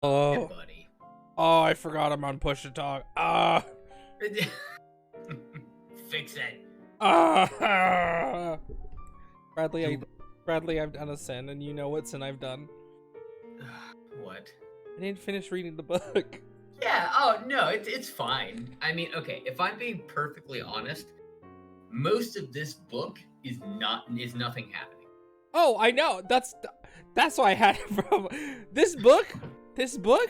Hey, Oh, buddy. oh, I forgot I'm on push to talk. Fix it. Ah. Bradley, You- Bradley, I've done a sin, and you know what sin I've done. What? I didn't finish reading the book. Yeah, oh, no, it's fine. I mean, okay, if I'm being perfectly honest, most of this book is nothing happening. Oh, I know. That's why I had it from this book. This book.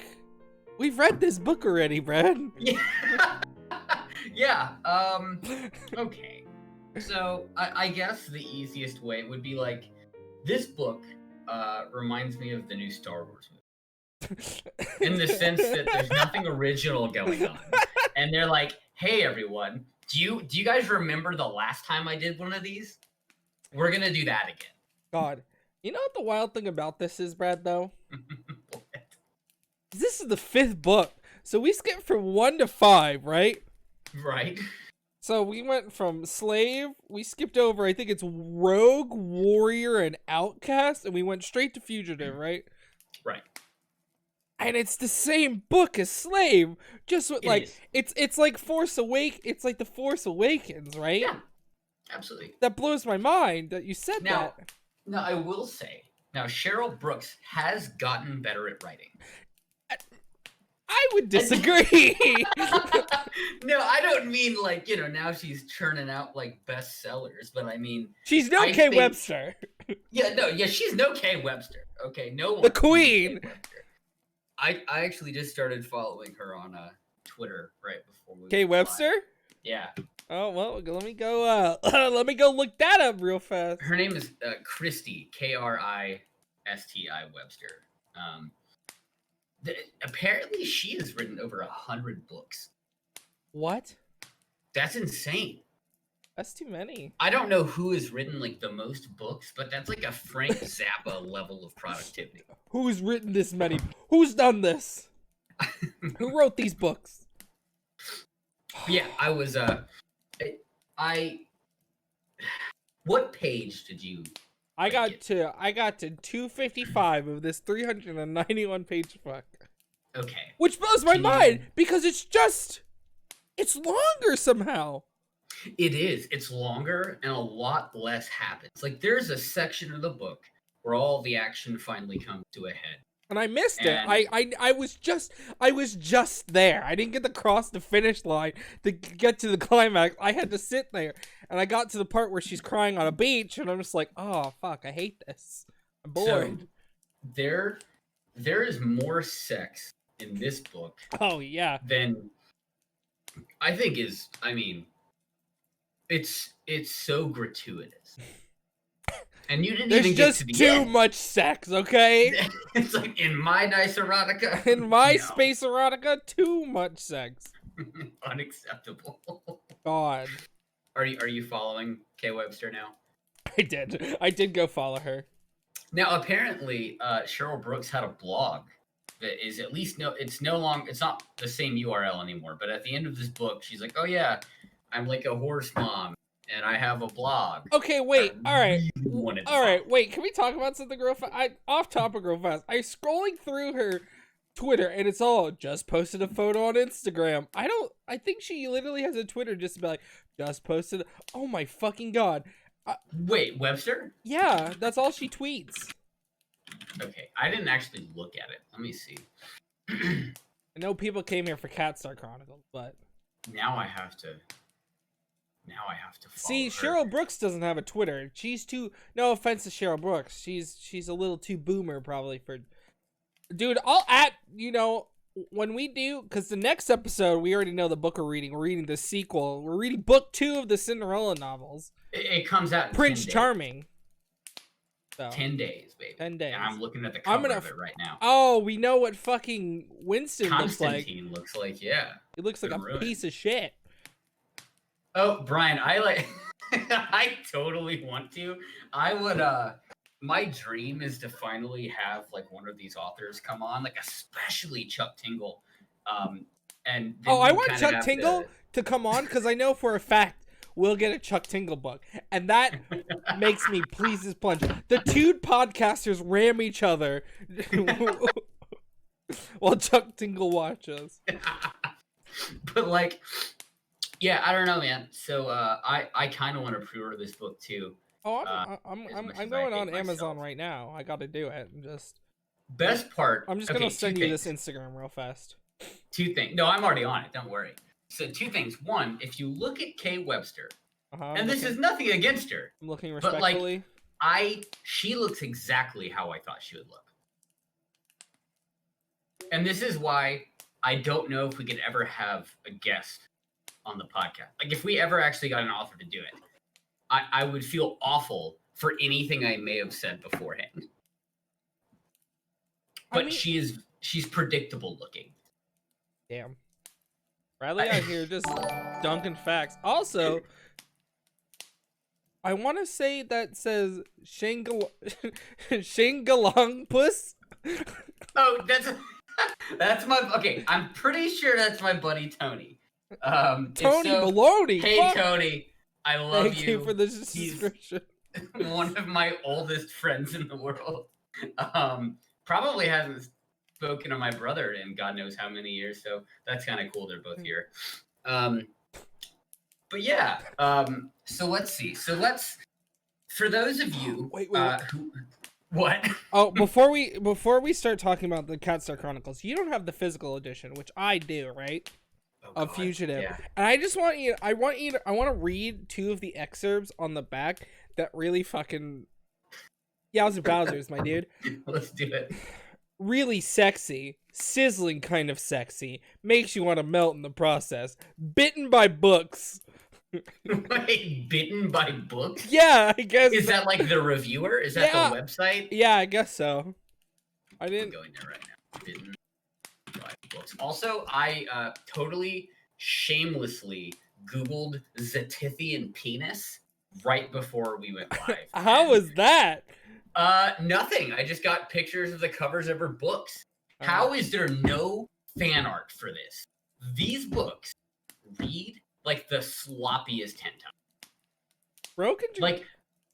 We've read this book already, Brad. Yeah. Yeah, okay. So, I guess the easiest way would be like, this book reminds me of the new Star Wars movie. In the sense that there's nothing original going on. And they're like, hey, everyone, do you guys remember the last time I did one of these? We're gonna do that again. God, you know what the wild thing about this is, Brad? Though, What? this is the 5th book, so we skipped from 1 to 5, right? Right? So we went from slave, we skipped over, I think it's rogue, warrior, and outcast, and we went straight to fugitive, right? Right. And it's the same book as slave, just with like it's like it's like the Force Awakens, right? Yeah, absolutely. That blows my mind that you said Now, that. now I will say, now Cheryl Brooks has gotten better at writing. I would disagree. No, I don't mean like, now she's churning out like bestsellers, but I mean She's no I K think- Webster. yeah, she's no K Webster. Okay, no one. The queen. I actually just started following her on Twitter right before we K went Webster? live. Yeah. Oh well, let me go. Let me go look that up real fast. Her name is Christy, Kristi Webster. Apparently, she has written over 100 books. What? That's insane. That's too many. I don't know who has written like the most books, but that's like a Frank Zappa level of productivity. Who's written this many? Who's done this? Who wrote these books? Yeah, I was. What page did you? I got to 255 of this 391 page book. Okay. Which blows my mind because it's longer somehow. It is. It's longer and a lot less happens. Like there's a section of the book where all the action finally comes to a head. And I missed it. I was just there. I didn't get to cross the finish line to get to the climax. I had to sit there, and I got to the part where she's crying on a beach, and I'm just like, oh fuck, I hate this. I'm bored. So, there is more sex in this book. Oh yeah. Than I think is. I mean, it's so gratuitous. And you didn't There's even get just to the too end. much sex, okay? It's like in my nice erotica. In my No. space erotica, too much sex. Unacceptable. God. Are you following K Webster now? I did go follow her. Now apparently, Cheryl Brooks had a blog that is at least it's not the same URL anymore. But at the end of this book, she's like, "Oh yeah, I'm like a horse mom, and I have a blog." Okay, wait. All right. Wanted to All right. follow. Wait. Can we talk about something real fast? Off topic real fast. I scrolling through her Twitter and it's all just posted a photo on Instagram. I think she literally has a Twitter just to be like, just posted. Oh my fucking God. Wait, Webster? Yeah, that's all she tweets. Okay, I didn't actually look at it. Let me see. I know people came here for Cat Star Chronicles, but Now I have to follow see, her. Cheryl Brooks doesn't have a Twitter. She's too. No offense to Cheryl Brooks, she's a little too boomer probably for. Dude, I'll when we do, because the next episode we already know the book we're reading. We're reading the sequel. We're reading book 2 of the Cinderella novels. It comes out in Prince 10 days. Charming. So, 10 days, baby. 10 days. And I'm looking at the cover of it right now. Oh, we know what fucking Winston looks like. Constantine looks like, yeah. He looks like Been a ruined. piece of shit. Oh, Brian, I like I totally want to. I would my dream is to finally have like one of these authors come on, like especially Chuck Tingle. And then Oh, I you want kinda Chuck have Tingle to come on because I know for a fact we'll get a Chuck Tingle book. And that makes me please as punch. The two podcasters ram each other. While Chuck Tingle watches. But like, yeah, I don't know, man. So I kind of want to pre-order this book too. Oh, As much I'm as I going hate on Amazon myself. right now. I got to do it. Best part. I'm just Okay, gonna two send you this things. Instagram real fast. Two things. No, I'm already on it. Don't worry. So two things. One, if you look at Kay Webster, and this is nothing against her, I'm looking but like respectfully. she looks exactly how I thought she would look. And this is why I don't know if we could ever have a guest on the podcast. Like if we ever actually got an author to do it, I would feel awful for anything I may have said beforehand. But she's predictable looking. Damn. Bradley out here just dunking facts. Also, I want to say that says Shingalong Puss. Oh, that's my okay. I'm pretty sure that's my buddy Tony. Tony Baloney. Hey fuck. Tony, I love you. Thank you for this description. He's one of my oldest friends in the world. Probably hasn't spoken to my brother in God knows how many years, so that's kind of cool. They're both here. But yeah. So let's see. For those of you wait. who what? Oh, before we start talking about the Cat Star Chronicles, you don't have the physical edition, which I do, right? Of Fugitive. Yeah. And I just want I want to read 2 of the excerpts on the back that really fucking Yowza Bowsers, my dude. Let's do it. Really sexy, sizzling kind of sexy, makes you want to melt in the process. Bitten by books. Wait, bitten by books? Yeah, I guess. Is that like the reviewer? Is that the website? Yeah, I guess so. I'm going there right now. Bitten by books. Also, I totally shamelessly Googled Zetishian penis right before we went live. How was that? Nothing. I just got pictures of the covers of her books. How is there no fan art for this? These books read like the sloppiest hentai. Bro, like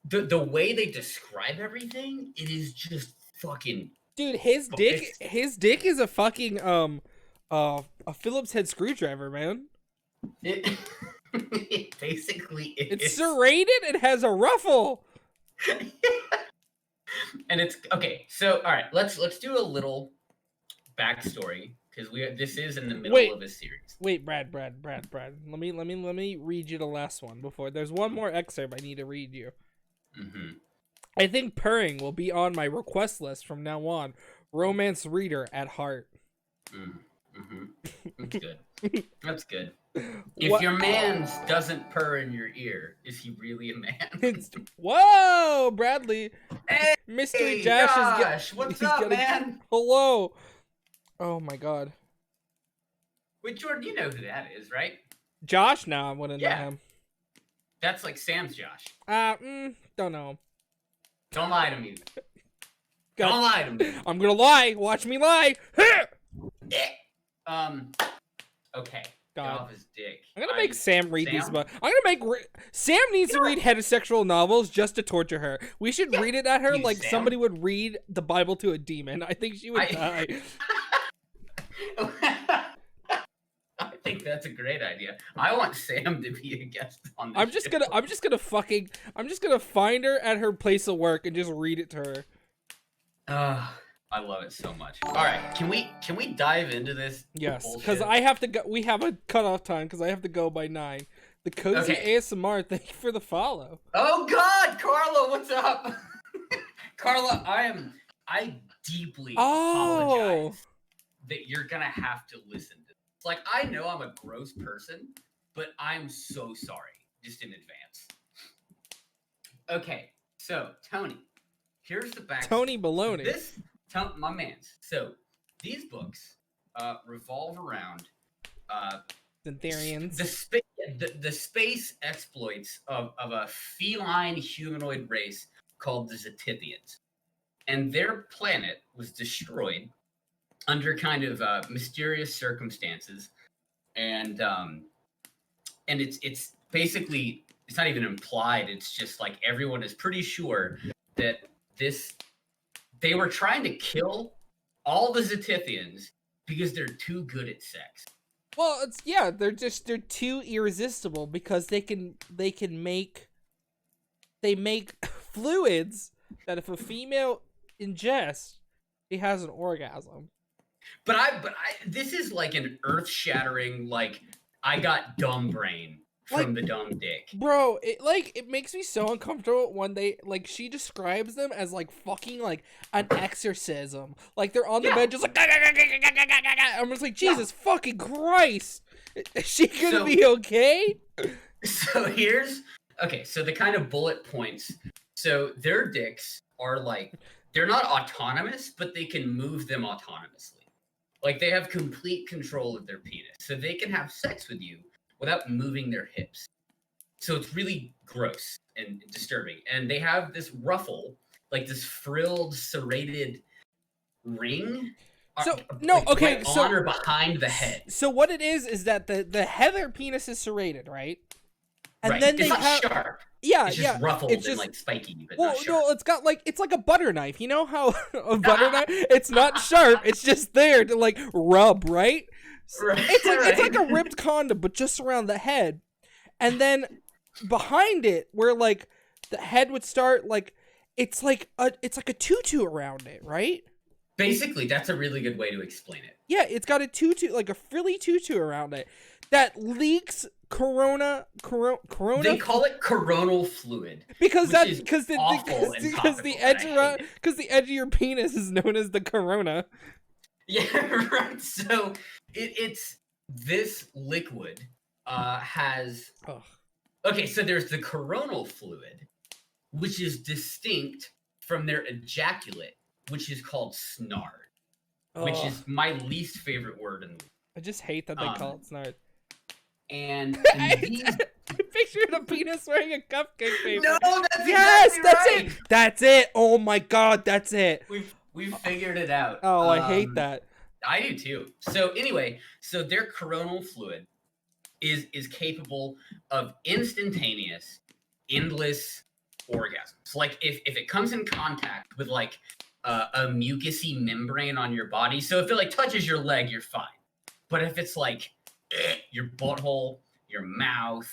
the way they describe everything, it is just fucking. Dude, his dick is a fucking a Phillips head screwdriver, man. It basically is. It's serrated. It has a ruffle. And it's okay. So all right, let's do a little backstory because this is in the middle of a series. Wait, Brad. Let me read you the last one before. There's one more excerpt I need to read you. Mm-hmm. I think purring will be on my request list from now on. Romance reader at heart. Mm-hmm. That's good. That's good. If your man doesn't purr in your ear, is he really a man? Whoa, Bradley. Hey, Mystery Josh is what's up, man? Hello. Oh my god. Wait, Jordan, you know who that is, right? Josh? No, I wouldn't know him. That's like Sam's Josh. Don't know him. Don't lie to me. Don't lie to me. I'm gonna lie. Watch me lie. Okay. God. Get off his dick. I'm gonna make Sam read these books. Sam needs to read heterosexual novels just to torture her. We should read it at her like Sam? Somebody would read the Bible to a demon. I think she would die. I think that's a great idea. I want Sam to be a guest on this. I'm just gonna find her at her place of work and just read it to her. I love it so much. All right, can we dive into this? Yes, because I have to go. We have a cutoff time because I have to go by 9. The Cozy ASMR. Thank you for the follow. Oh God, Carla, what's up? Carla, I deeply apologize that you're gonna have to listen to this. Like, I know I'm a gross person, but I'm so sorry, just in advance. Okay, so Tony, here's the back. Tony Baloney. My man's. So these books revolve around Syntherians. The space exploits of a feline humanoid race called the Zetishians. And their planet was destroyed under kind of mysterious circumstances. And it's basically, it's not even implied, it's just like everyone is pretty sure that they were trying to kill all the Zetithians because they're too good at sex. Well, they're too irresistible because they make fluids that if a female ingests, she has an orgasm. But I this is like an earth-shattering, like, I got dumb brain from the dumb dick. Bro, it makes me so uncomfortable when she describes them as like fucking like an exorcism. Like they're on the bed just like I'm just like, Jesus fucking Christ. Is she gonna be okay? So so the kind of bullet points. So their dicks are like, they're not autonomous, but they can move them autonomously. Like they have complete control of their penis. So they can have sex with you without moving their hips. So it's really gross and disturbing. And they have this ruffle, like this frilled, serrated ring. So no, okay, right so on or behind the head. So what it is that the head of their penis is serrated, right? And right. then it's not sharp. Yeah, it's just ruffled it's and like spiky, but well, not sharp. No, it's like a butter knife. You know how a butter knife? It's not sharp. It's just there to like rub, right? Right. It's like a ripped condom, but just around the head, and then behind it, where like the head would start, like it's like a tutu around it, right? Basically, that's a really good way to explain it. Yeah, it's got a tutu, like a frilly tutu around it that leaks corona. They call it coronal fluid because the edge of your penis is known as the corona. Yeah, right. So it's this liquid has. Ugh. Okay, so there's the coronal fluid, which is distinct from their ejaculate, which is called snard, which is my least favorite word in the world. I just hate that they call it snard. And I pictured a penis wearing a cupcake paper. No, that's yes, exactly that's right. it. That's it. Oh my god, that's it. We've figured it out. Oh, I hate that. I do too. So anyway, their coronal fluid is capable of instantaneous, endless orgasms. Like if it comes in contact with like a mucousy membrane on your body, so if it like touches your leg, you're fine. But if it's like your butthole, your mouth,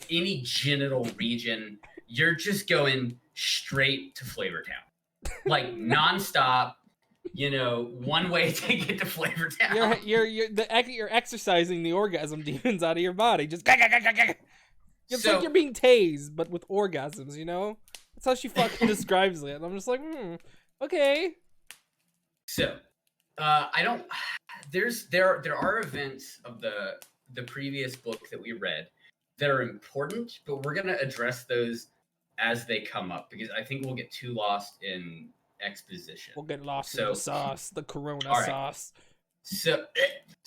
any genital region, you're just going straight to Flavor Town, like nonstop. You know, one way to get to Flavor Town. You're exercising the orgasm demons out of your body. Just it's like you're being tased, but with orgasms. You know, that's how she fucking describes it. And I'm just like, okay. So, I don't. There are events of the previous book that we read that are important, but we're gonna address those as they come up because I think we'll get too lost in exposition. We'll get lost in the sauce, the corona sauce. So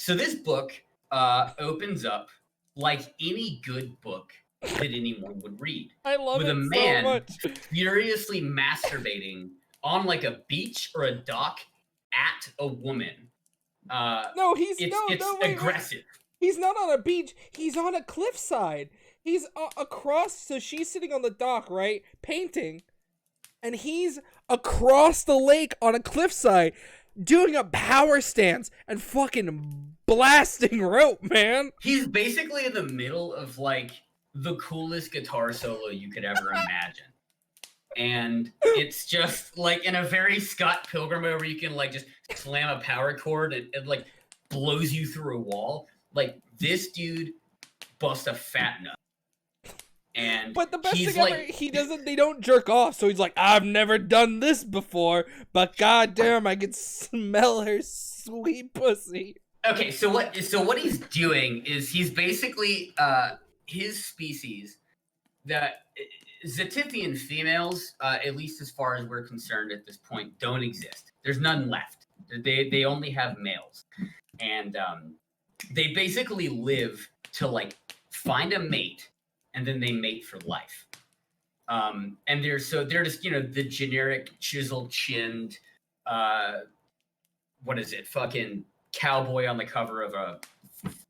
this book opens up like any good book that anyone would read. I love with it a man so much. furiously masturbating on like a beach or a dock at a woman. No, it's aggressive. Wait. He's not on a beach. He's on a cliffside. He's across. So she's sitting on the dock, right, painting. And he's across the lake on a cliffside doing a power stance and fucking blasting rope, man. He's basically in the middle of like the coolest guitar solo you could ever imagine. And it's just like in a very Scott Pilgrim way where you can like just slam a power chord and it like blows you through a wall. Like this dude busts a fat nut. But the best thing ever, they don't jerk off, so he's like, I've never done this before, but goddamn, I can smell her sweet pussy. Okay, so what he's doing is he's basically his species, the Zetithian females, at least as far as we're concerned at this point, don't exist. There's none left. They only have males. And they basically live to like find a mate and then they mate for life. And they're just, you know, the generic chiseled chinned, what is it? Fucking cowboy on the cover of a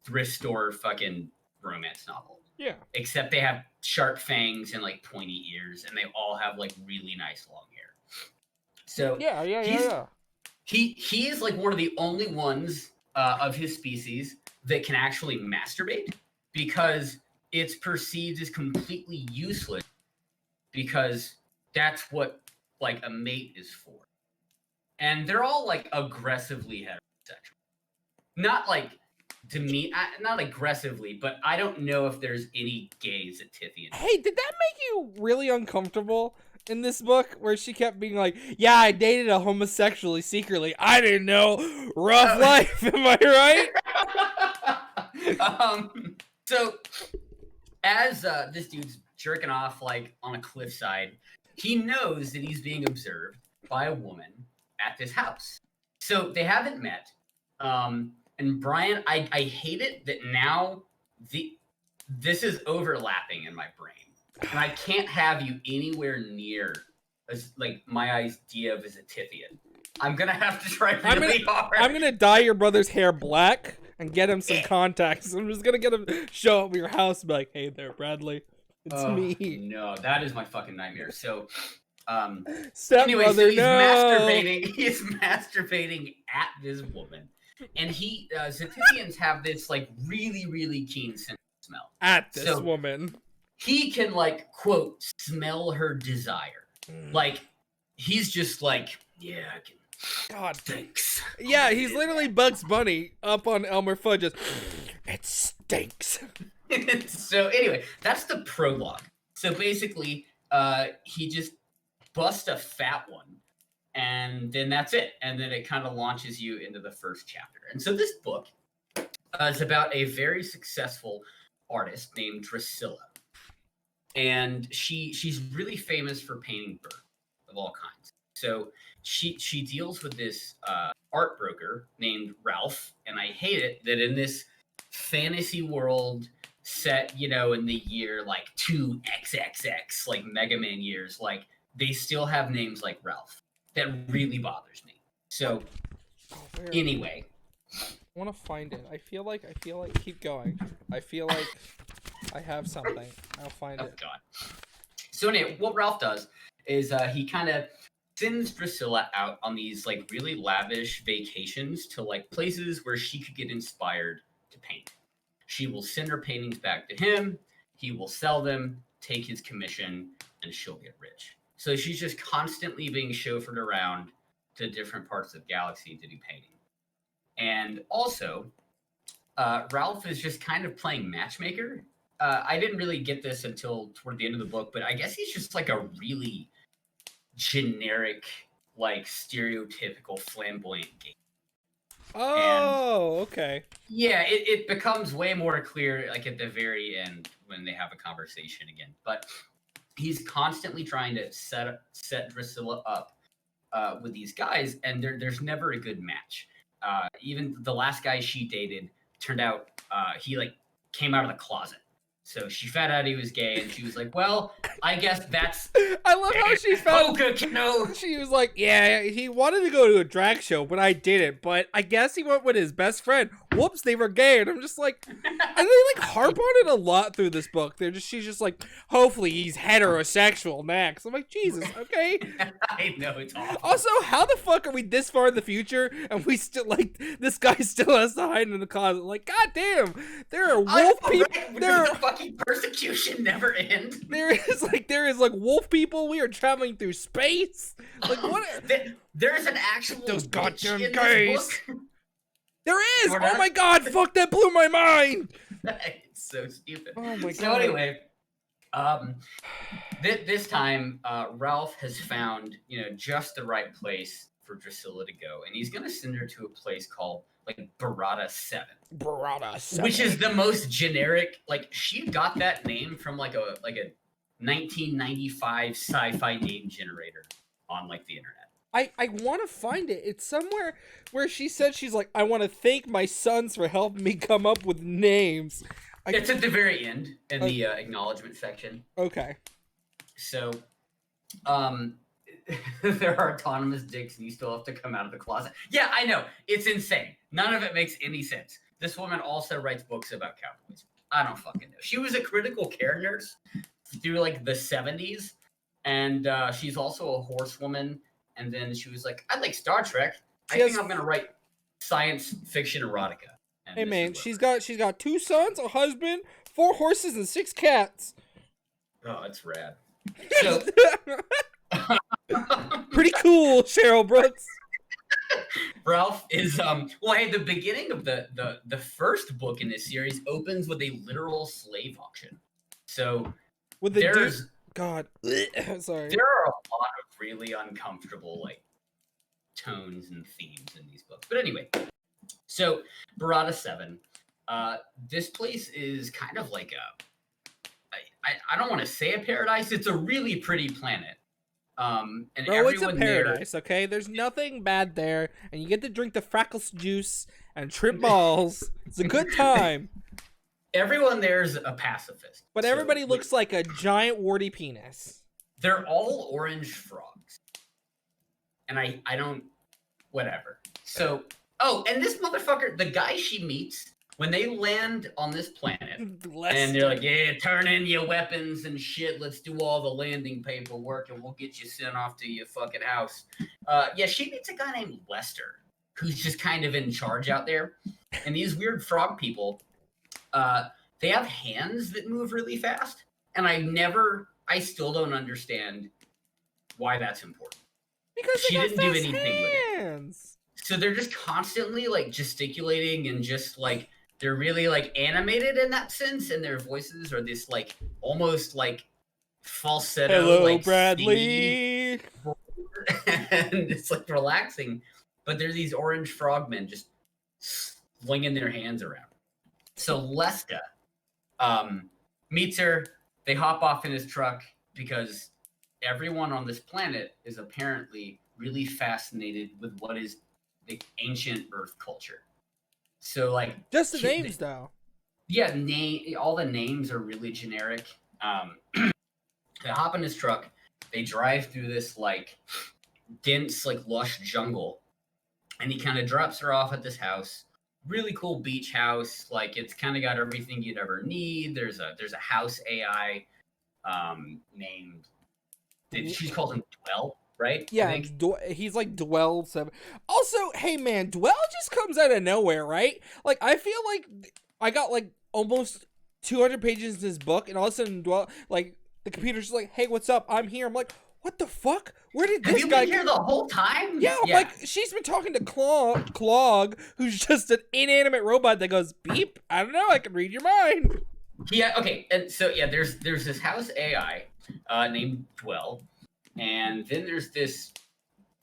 thrift store fucking romance novel. Yeah. Except they have sharp fangs and like pointy ears and they all have like really nice long hair. So yeah. he is like one of the only ones of his species that can actually masturbate, because it's perceived as completely useless, because that's what like a mate is for. And they're all like aggressively heterosexual. Not like not aggressively, but I don't know if there's any gays at Tiffy. Hey, did that make you really uncomfortable in this book, where she kept being like, yeah, I dated a homosexual secretly. I didn't know. Rough life, am I right? So as this dude's jerking off like on a cliffside, he knows that he's being observed by a woman at this house. So they haven't met. And Brian, I hate it that now this is overlapping in my brain, and I can't have you anywhere near as like my idea of as a Tiffy. I'm gonna have to try really hard. I'm gonna dye your brother's hair black and get him some contacts. I'm just gonna get him show up at your house and be like, hey there, Bradley. It's me. No, that is my fucking nightmare. So anyway, so he's masturbating. He's masturbating at this woman. And Zetifians have this like really, really keen sense of smell. At this woman. He can like, quote, smell her desire. Like, he's just like, yeah, I can. God. Thanks. Yeah, he's literally Bugs Bunny up on Elmer Fudd's. It stinks. So anyway, that's the prologue. So basically, he just busts a fat one. And then that's it. And then it kind of launches you into the first chapter. And so this book is about a very successful artist named Drusilla. And she's really famous for painting birds of all kinds. So she deals with this art broker named Ralph. And I hate it that in this fantasy world set, you know, in the year like 2XXX, like Mega Man years, like they still have names like Ralph. That really bothers me. So, anyway. I want to find it. I feel like, keep going. I feel like I have something. I'll find it. God. So anyway, what Ralph does is he kind of sends Drusilla out on these like really lavish vacations to like places where she could get inspired to paint. She will send her paintings back to him. He will sell them, take his commission, and she'll get rich. So she's just constantly being chauffeured around to different parts of the galaxy to do painting. And also, Ralph is just kind of playing matchmaker. I didn't really get this until toward the end of the book, but I guess he's just like a really generic, like stereotypical flamboyant gay. Oh, okay. Yeah, it becomes way more clear like at the very end when they have a conversation again. But he's constantly trying to set Drusilla up with these guys, and there's never a good match. Even the last guy she dated turned out he like came out of the closet. So she found out he was gay, and she was like, well, I guess that's... I love how she found... no. She was like, yeah, he wanted to go to a drag show, but I didn't. But I guess he went with his best friend. Whoops, they were gay. And I'm just like... And they like harp on it a lot through this book. She's just like, hopefully he's heterosexual next. I'm like, Jesus, okay. I know, it's awful. Also, how the fuck are we this far in the future, and we still, like, this guy still has to hide in the closet? Like, goddamn, there are wolf people... There are fucking persecution never end. There is like wolf people. We are traveling through space. Like what? There's an actual those goddamn in gays. This book. There is. Oh my god! Fuck, that blew my mind. It's so stupid. Oh my god. So anyway, this time Ralph has found just the right place for Drusilla to go, and he's gonna send her to a place called like Barada 7. Barada 7. Which is the most generic, like she got that name from like a 1995 sci-fi name generator on like the internet. I want to find it. It's somewhere where she said she's like, I want to thank my sons for helping me come up with names. It's at the very end in the acknowledgement section. Okay. So, there are autonomous dicks and you still have to come out of the closet. Yeah, I know. It's insane. None of it makes any sense. This woman also writes books about cowboys. I don't fucking know. She was a critical care nurse through like the 70s. And she's also a horsewoman. And then she was like, I like Star Trek. I think I'm gonna write science fiction erotica. Hey man, she's got 2 sons, a husband, 4 horses, and 6 cats. Oh, that's rad. So, pretty cool, Cheryl Brooks. Ralph is well, hey, the beginning of the first book in this series opens with a literal slave auction. So with the God, sorry. There are a lot of really uncomfortable like tones and themes in these books. But anyway, so Barada 7, this place is kind of like I don't want to say a paradise. It's a really pretty planet. And bro, it's a paradise, okay? There's nothing bad there, and you get to drink the Frackles juice and trip balls. It's a good time. Everyone there's a pacifist. But everybody looks like a giant warty penis. They're all orange frogs. And I don't... Whatever. So... Oh, and this motherfucker, the guy she meets... When they land on this planet, and they're like, yeah, turn in your weapons and shit, let's do all the landing paperwork and we'll get you sent off to your fucking house. Yeah, she meets a guy named Lester, who's just kind of in charge out there. And these weird frog people, they have hands that move really fast. And I still don't understand why that's important. Because she didn't do anything hands. With it. So they're just constantly like gesticulating and just like, they're really like animated in that sense, and their voices are this like almost like falsetto. Hello, like, Bradley. And it's like relaxing, but they're these orange frogmen just flinging their hands around. So Leska meets her. They hop off in his truck because everyone on this planet is apparently really fascinated with what is the ancient Earth culture. So like just the names though. Yeah, all the names are really generic. They hop in his truck, they drive through this like dense, like lush jungle, and he kind of drops her off at this house. Really cool beach house. Like it's kind of got everything you'd ever need. There's a house AI named she's called him Dwell. Right? Yeah, he's like Dwell 7. Also, hey man, Dwell just comes out of nowhere, right? Like, I feel like I got like almost 200 pages in this book, and all of a sudden Dwell, like, the computer's just like, hey, what's up? I'm here. I'm like, what the fuck? Where did this guy been here the whole time? Yeah, like, she's been talking to Clog, who's just an inanimate robot that goes, beep. I don't know, I can read your mind. Yeah, okay. And so, yeah, there's this house AI named Dwell. And then there's this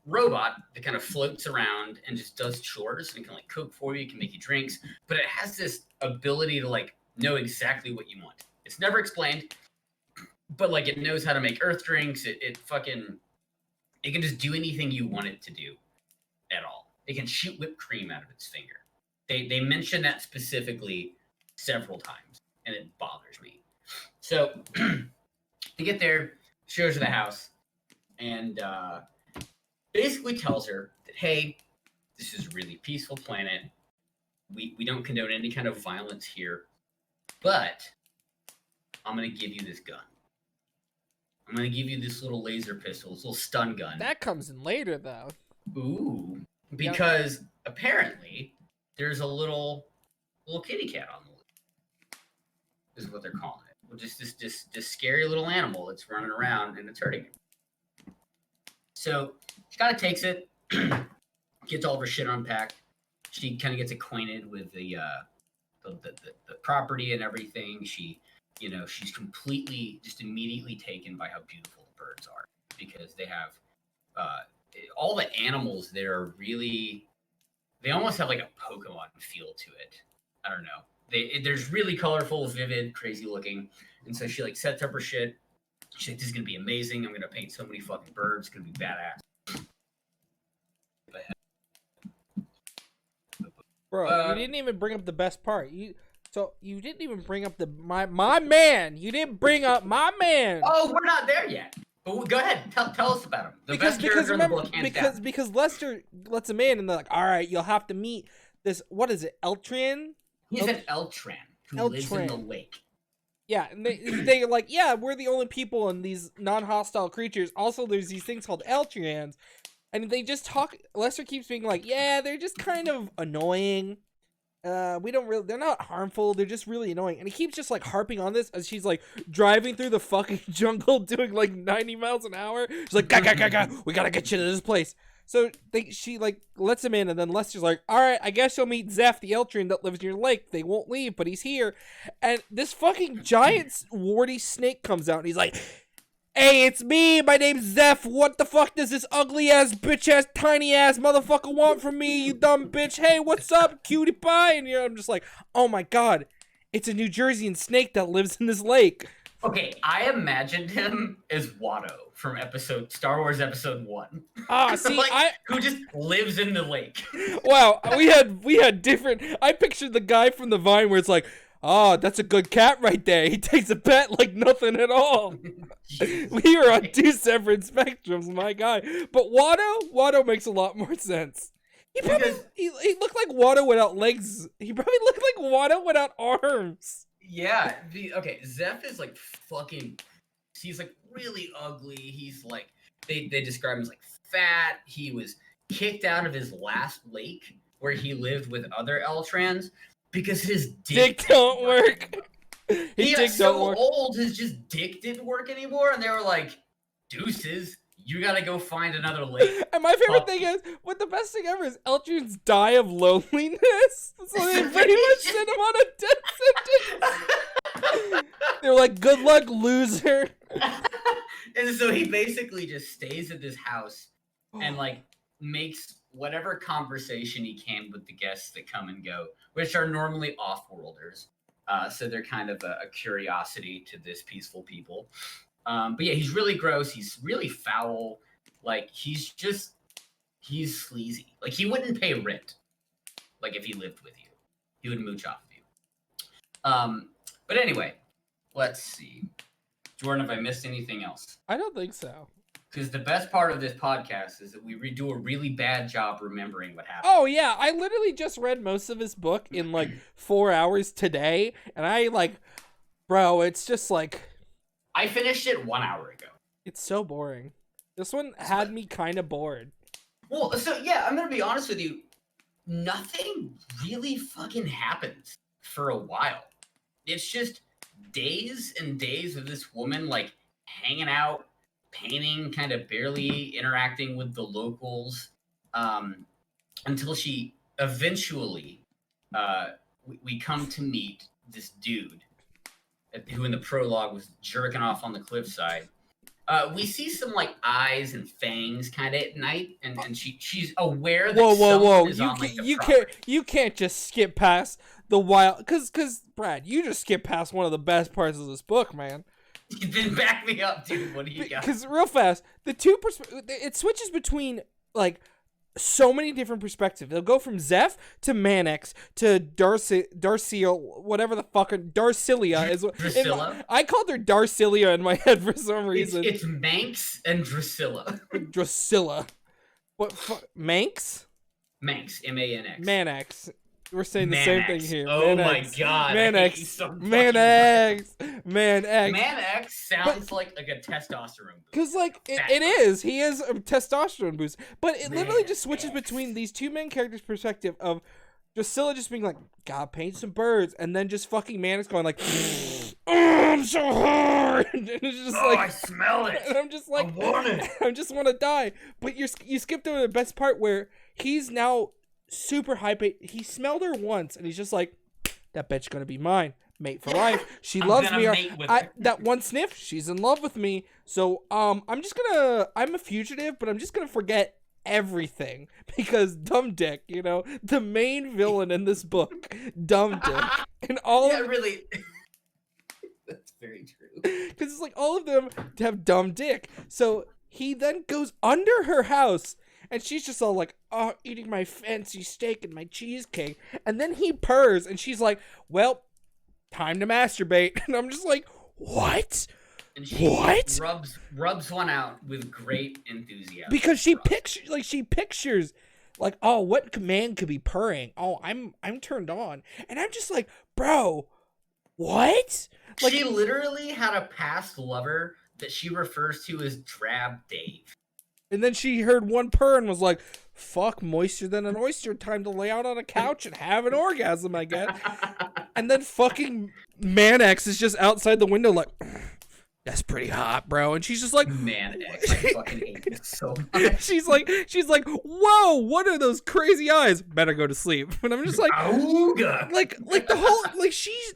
robot that kind of floats around and just does chores and can like cook for you, can make you drinks, but it has this ability to like know exactly what you want. It's never explained, but like it knows how to make earth drinks. It can just do anything you want it to do at all. It can shoot whipped cream out of its finger. They mention that specifically several times, and it bothers me. So they get there, shows her the house, and basically tells her that, hey, this is a really peaceful planet. We don't condone any kind of violence here, but I'm going to give you this gun. I'm going to give you this little laser pistol, this little stun gun. That comes in later, though. Ooh, because apparently there's a little kitty cat on the loose, is what they're calling it. Well, just this scary little animal that's running around and it's hurting him. So she kind of takes it, gets all of her shit unpacked. She kind of gets acquainted with the property and everything. She's completely, just immediately taken by how beautiful the birds are, because they have all the animals there are really, they almost have like a Pokemon feel to it. I don't know. There's really colorful, vivid, crazy looking. And so she like sets up her shit. She's like, this is going to be amazing. I'm going to paint so many fucking birds. It's going to be badass. Bro, you didn't even bring up the best part. You didn't even bring up my man. You didn't bring up my man. Oh, we're not there yet. But go ahead. Tell us about him. Because Lester lets him in, and they're like, all right, you'll have to meet this. What is it, Eltran? He's an Eltran who lives in the lake. Yeah, and they're like, yeah, we're the only people and these non-hostile creatures. Also, there's these things called Eltrans. And they just talk. Lester keeps being like, yeah, they're just kind of annoying. They're not harmful. They're just really annoying. And he keeps just like harping on this as she's like driving through the fucking jungle doing like 90 miles an hour. She's like, ga, we gotta get you to this place. So she like lets him in, and then Lester's like, all right, I guess you'll meet Zeph, the Eltrin that lives in your lake. They won't leave, but he's here. And this fucking giant warty snake comes out, and he's like, hey, it's me. My name's Zeph. What the fuck does this ugly ass, bitch ass, tiny ass motherfucker want from me, you dumb bitch? Hey, what's up, cutie pie? And I'm just like, oh my god, it's a New Jerseyan snake that lives in this lake. Okay, I imagined him as Watto from Star Wars Episode 1. See, like, who just lives in the lake. Wow, we had different. I pictured the guy from the Vine where it's like, oh, that's a good cat right there. He takes a pet like nothing at all. We are on two separate spectrums, my guy. But Watto makes a lot more sense. He looked like Watto without legs. He probably looked like Watto without arms. Yeah. Okay, Zeph is like fucking. He's like really ugly. He's like they describe him as like fat. He was kicked out of his last lake where he lived with other Eltrans. Because his dick don't work. He got so old, his just dick didn't work anymore, and they were like, deuces, you gotta go find another lake. And my favorite thing is, what the best thing ever is, Eltrons die of loneliness. So they pretty much send him on a death sentence. They're like, good luck, loser. And so he basically just stays at this house and like makes whatever conversation he can with the guests that come and go, which are normally off-worlders. So they're kind of a curiosity to this peaceful people. But yeah, he's really gross. He's really foul. Like, he's sleazy. Like, he wouldn't pay rent. Like, if he lived with you. He would mooch off of you. But anyway, let's see. Jordan, have I missed anything else? I don't think so. Because the best part of this podcast is that we do a really bad job remembering what happened. Oh, yeah. I literally just read most of his book in, like, 4 hours today. And I, like, bro, it's just, like... I finished it 1 hour ago. It's so boring. This one had me kind of bored. Well, so, yeah, I'm going to be honest with you. Nothing really fucking happens for a while. It's just days and days of this woman, like, hanging out, painting, kind of barely interacting with the locals, until she eventually, we come to meet this dude who in the prologue was jerking off on the cliffside. We see some like eyes and fangs kind of at night, and she's aware that someone is on like the property. You can't just skip past the wild, because Brad, you just skip past one of the best parts of this book, man. Then back me up, dude. What do you got? Because real fast, it switches between like so many different perspectives. They'll go from Zeph to Mannix to Darcilia, whatever the fuck Darcilia is. Drusilla? I called her Darcilia in my head for some reason. It's Manx and Drusilla. Drusilla. What? Manx? Manx. M-A-N-X. Mannix. We're saying the same thing here. Oh my god. Mannix. Mannix sounds but, like a testosterone boost. Because, like, it is. He is a testosterone boost. But it literally just switches between these two main characters' perspective of Drusilla just being like, God, paint some birds. And then just fucking Mannix going like, oh, I'm so hard. And it's just like, I smell it. And I'm just like, I want it. I just want to die. But you skipped over the best part where he's now super hype. He smelled her once and he's just like, that bitch gonna be mine, mate for life. She loves me. That one sniff, she's in love with me. So I'm a fugitive, but I'm just gonna forget everything because dumb dick, you know, the main villain in this book, dumb dick, and all really. That's very true. Because it's like all of them have dumb dick. So he then goes under her house. And she's just all like, oh, eating my fancy steak and my cheesecake. And then he purrs, and she's like, well, time to masturbate. And I'm just like, what? And she rubs one out with great enthusiasm. Because she pictures, like, oh, what man could be purring? Oh, I'm turned on. And I'm just like, bro, what? Like, she literally had a past lover that she refers to as Drab Dave. And then she heard one purr and was like, fuck, moister than an oyster, time to lay out on a couch and have an orgasm, I guess. And then fucking Man-X is just outside the window like, that's pretty hot, bro. And she's just like, Man-X, I fucking hate this so much. she's like, whoa, what are those crazy eyes? Better go to sleep. And I'm just like, Auga. like the whole, like she's,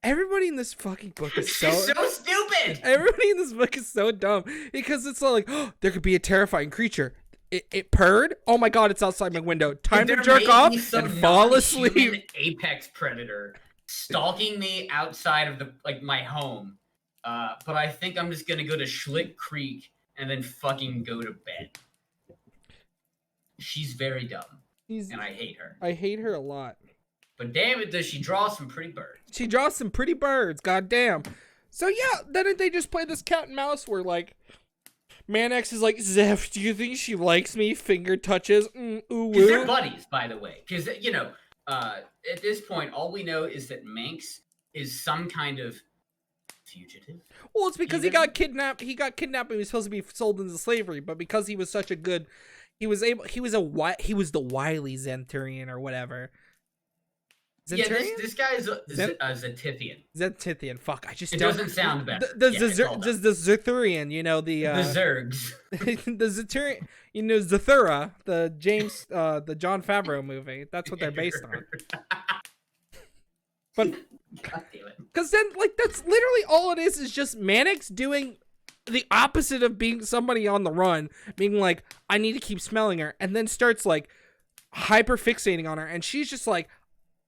everybody in this fucking book is so stupid. Everybody in this book is so dumb because it's all like, oh, there could be a terrifying creature. It purred. Oh my god, it's outside my window. Time to jerk off and fall asleep. Apex predator stalking me outside of my home. But I think I'm just gonna go to Schlick Creek and then fucking go to bed. She's very dumb, and I hate her. I hate her a lot. But damn it, does she draw some pretty birds? She draws some pretty birds, goddamn. So yeah, then they just play this cat and mouse where like Man-X is like, Zeph, do you think she likes me? Finger touches. Ooh, because they're buddies, by the way. Because at this point, all we know is that Manx is some kind of fugitive. Well, it's because he got kidnapped. He got kidnapped and he was supposed to be sold into slavery. But because he was such a good, he was the wily Zenturian or whatever. Zenturian? Yeah, this guy is a Zetithian. Zetithian. Fuck, I just it don't. doesn't sound better. The Zethurian, you know, the Zergs. the Zeturian, you know, Zathura, the John Favreau movie. That's what they're based on. But because then, like, that's literally all it is just Man-X doing the opposite of being somebody on the run, being like, I need to keep smelling her, and then starts like hyper fixating on her, and she's just like,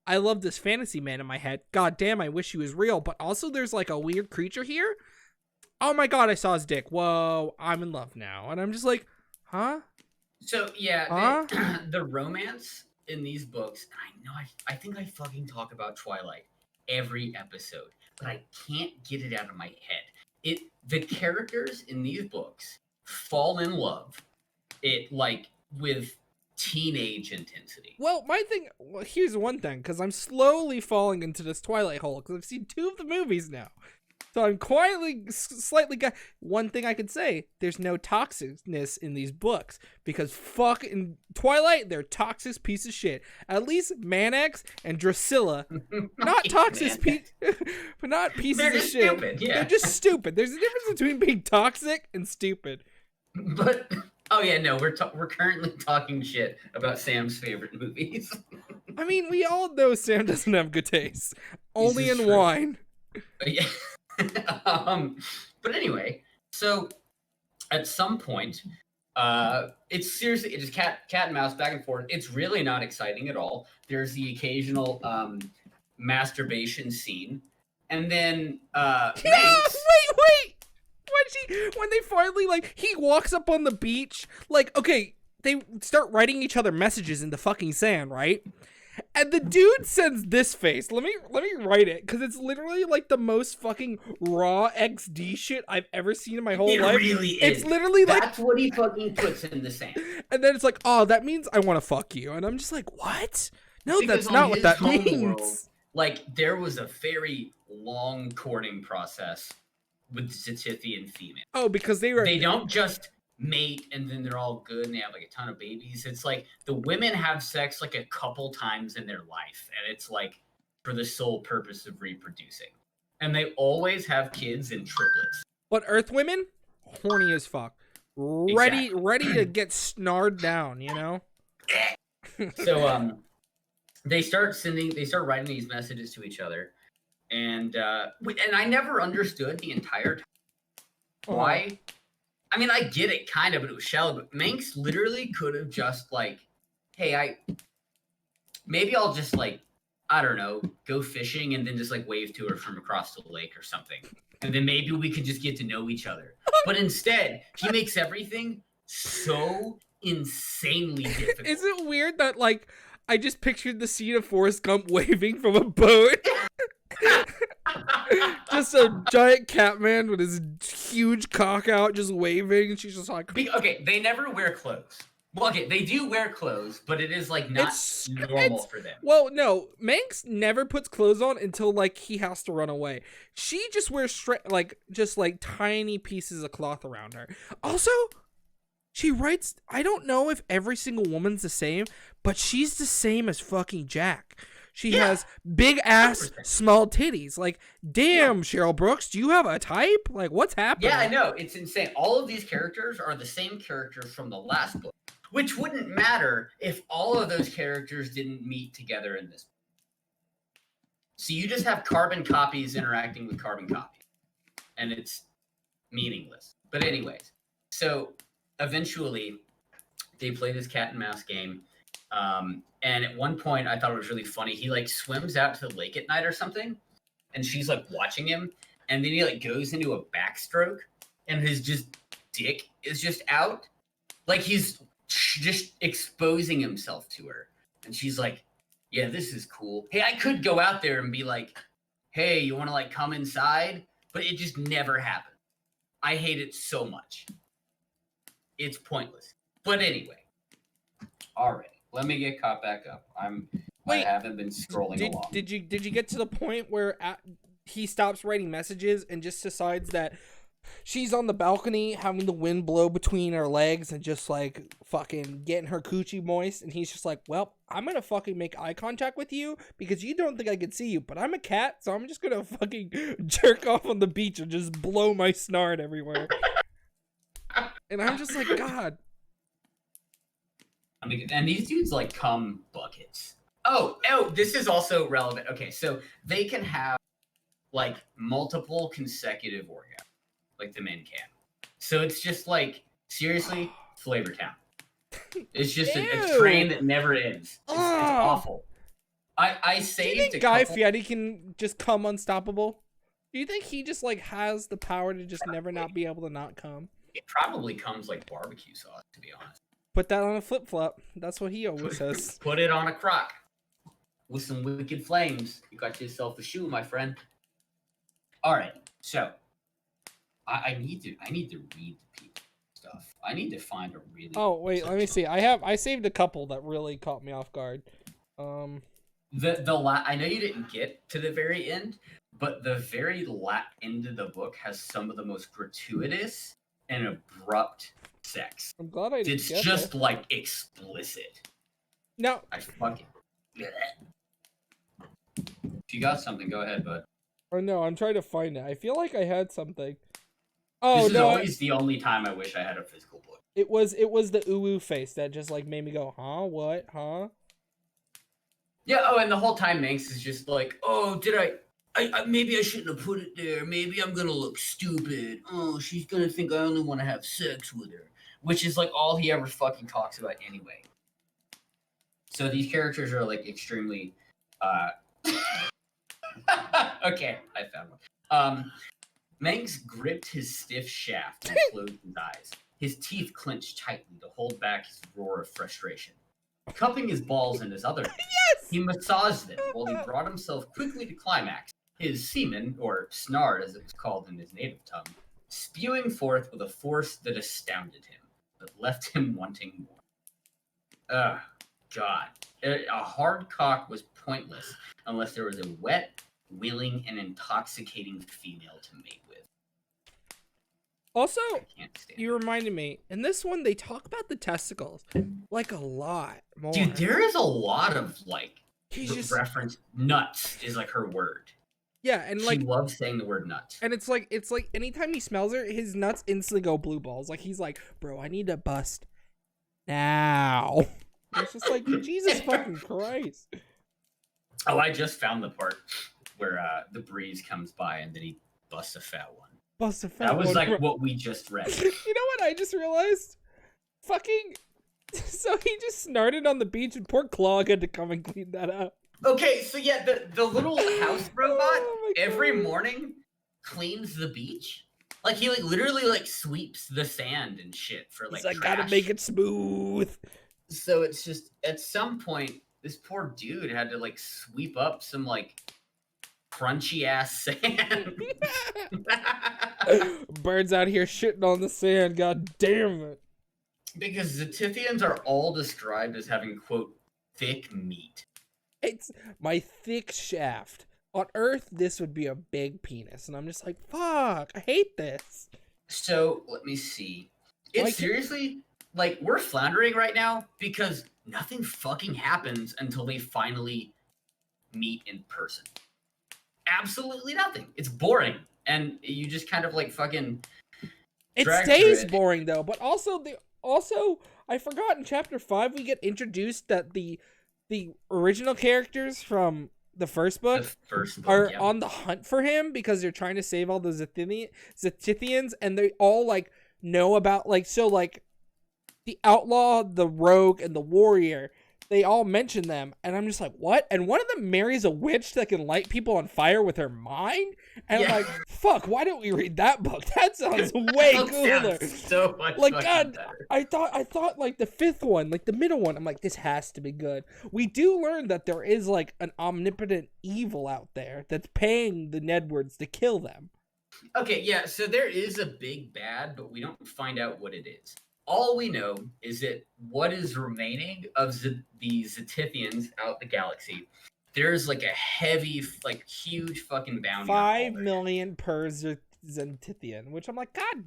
I love this fantasy man in my head. God damn, I wish he was real. But also there's like a weird creature here. Oh my god, I saw his dick. Whoa, I'm in love now. And I'm just like, huh? So yeah, the romance in these books, and I think I fucking talk about Twilight every episode, but I can't get it out of my head. The characters in these books fall in love with teenage intensity. Well, here's one thing, because I'm slowly falling into this Twilight hole, because I've seen 2 of the movies now. So I'm quietly, slightly one thing I could say, there's no toxicness in these books, because fucking Twilight, they're toxic piece of shit. At least Man-X and Drusilla, not toxic, but not pieces they're of just shit. Stupid, yeah. They're just stupid. There's a difference between being toxic and stupid. But oh yeah, no, we're currently talking shit about Sam's favorite movies. I mean, we all know Sam doesn't have good taste, only in wine. Yeah. But anyway, so at some point, it's just cat and mouse back and forth. It's really not exciting at all. There's the occasional masturbation scene, and then wait. When they finally, like, he walks up on the beach, like, okay, they start writing each other messages in the fucking sand, right? And the dude sends this face. Let me write it, because it's literally like the most fucking raw XD shit I've ever seen in my whole life. It really is. It's literally that's what he fucking puts in the sand. And then it's like, oh, that means I want to fuck you. And I'm just like, what? No, because that's not what that means. World, like, there was a very long courting process with Zetithian female. Oh, because they don't just mate and then they're all good and they have like a ton of babies. It's like the women have sex like a couple times in their life, and it's like for the sole purpose of reproducing. And they always have kids in triplets. But Earth women, horny as fuck. Ready to get snarred down, you know? So they start writing these messages to each other. And I never understood the entire time why. I mean, I get it, kind of, but it was shallow. But Manx literally could have just like, hey, maybe I'll just like, I don't know, go fishing and then just like wave to her from across the lake or something, and then maybe we could just get to know each other. But instead, he makes everything so insanely difficult. Is it weird that like I just pictured the scene of Forrest Gump waving from a boat? Just a giant cat man with his huge cock out just waving, and she's just like, okay, they never wear clothes. Well, okay, they do wear clothes, but it is like not normal for them. Well, no, Manx never puts clothes on until like he has to run away. She just wears just tiny pieces of cloth around her. Also, She writes, I don't know if every single woman's the same, but she's the same as fucking Jack. She has big ass, 100%. small titties. Like, damn, Cheryl Brooks, do you have a type? Like, what's happening? Yeah, I know. It's insane. All of these characters are the same characters from the last book, which wouldn't matter if all of those characters didn't meet together in this. So you just have carbon copies interacting with carbon copies, and it's meaningless. But anyways, so eventually they play this cat and mouse game. And at one point, I thought it was really funny. He like swims out to the lake at night or something, and she's like watching him, and then he like goes into a backstroke, and his just dick is just out, like he's just exposing himself to her, and she's like, "Yeah, this is cool. Hey, I could go out there and be like, hey, you want to like come inside?" But it just never happened. I hate it so much. It's pointless. But anyway, all right. Let me get caught back up. I haven't been scrolling along. Did you get to the point where he stops writing messages and just decides that she's on the balcony having the wind blow between her legs and just like fucking getting her coochie moist, and he's just like, well, I'm gonna fucking make eye contact with you because you don't think I can see you, but I'm a cat, so I'm just gonna fucking jerk off on the beach and just blow my snart everywhere. And I'm just like, God. I mean, and these dudes like come buckets. Oh, this is also relevant. Okay, so they can have like multiple consecutive orgasms, like the men can. So it's just like, seriously, Flavor Town. It's just a train that never ends. It's awful. I saved. Do you think Guy Fieri can just come unstoppable? Do you think he just like has the power to just never not be able to not come? It probably comes like barbecue sauce, to be honest. Put that on a flip flop. That's what he always says. Put it on a crock with some wicked flames. You got yourself a shoe, my friend. All right, so I need to read the people stuff. I need to find a really. Oh wait, let me see. I saved a couple that really caught me off guard. I know you didn't get to the very end, but the very end of the book has some of the most gratuitous and abrupt sex. I'm glad I didn't It's just like explicit. No. I fucking. If you got something, go ahead, bud. Oh no, I'm trying to find it. I feel like I had something. Oh this is no! Always the only time I wish I had a physical book. It was the ooh face that just like made me go, huh? What? Huh? Yeah. Oh, and the whole time Manx is just like, oh, did I maybe I shouldn't have put it there. Maybe I'm gonna look stupid. Oh, she's gonna think I only want to have sex with her, which is like all he ever fucking talks about anyway. So these characters are like extremely. Okay, I found one. Manx gripped his stiff shaft and closed his eyes. His teeth clenched tightly to hold back his roar of frustration. Cupping his balls in his other hand, he massaged them while he brought himself quickly to climax, his semen, or snard as it was called in his native tongue, spewing forth with a force that astounded him, but left him wanting more. Ugh, God. A hard cock was pointless unless there was a wet, willing, and intoxicating female to mate with. Also, you reminded me, in this one, they talk about the testicles, like, a lot more. Dude, there is a lot of, like, just reference. Nuts is, like, her word. Yeah, and, like... She loves saying the word nuts. And it's like, anytime he smells her, his nuts instantly go blue balls. Like, he's like, bro, I need to bust now. It's just like, Jesus fucking Christ. Oh, I just found the part where the breeze comes by and then he busts a fat one. That was like what we just read. You know what I just realized? Fucking. So he just snarted on the beach and poor Claw had to come and clean that up. Okay, so yeah, the little house robot every morning cleans the beach. Like he like literally like sweeps the sand and shit for like. He's like, gotta make it smooth. So it's just at some point this poor dude had to like sweep up some like crunchy ass sand. Birds out here shitting on the sand, god damn it. Because the Tithians are all described as having, quote, thick meat. It's my thick shaft. On Earth, this would be a big penis. And I'm just like, fuck, I hate this. So, let me see. It's seriously like we're floundering right now because nothing fucking happens until they finally meet in person. Absolutely nothing. It's boring, and you just kind of like fucking It drag through stays it. boring though, but also I forgot in chapter 5 we get introduced that the original characters from the first book, are yeah. on the hunt for him because they're trying to save all the Zethithians, and they all like know about like so like the outlaw, the rogue, and the warrior. They all mention them, and I'm just like, what? And one of them marries a witch that can light people on fire with her mind, and Yeah. I'm like, fuck, why don't we read that book? That sounds way cooler. So much Like, fucking God, better. I thought like the fifth one, like the middle one, I'm like, this has to be good. We do learn that there is like an omnipotent evil out there that's paying the Nedwards to kill them. Okay, yeah, so there is a big bad, but we don't find out what it is. All we know is that what is remaining of the Zethithians out the galaxy, there's like a heavy, like huge fucking bounty. 5 million per Zethithian, which I'm like, God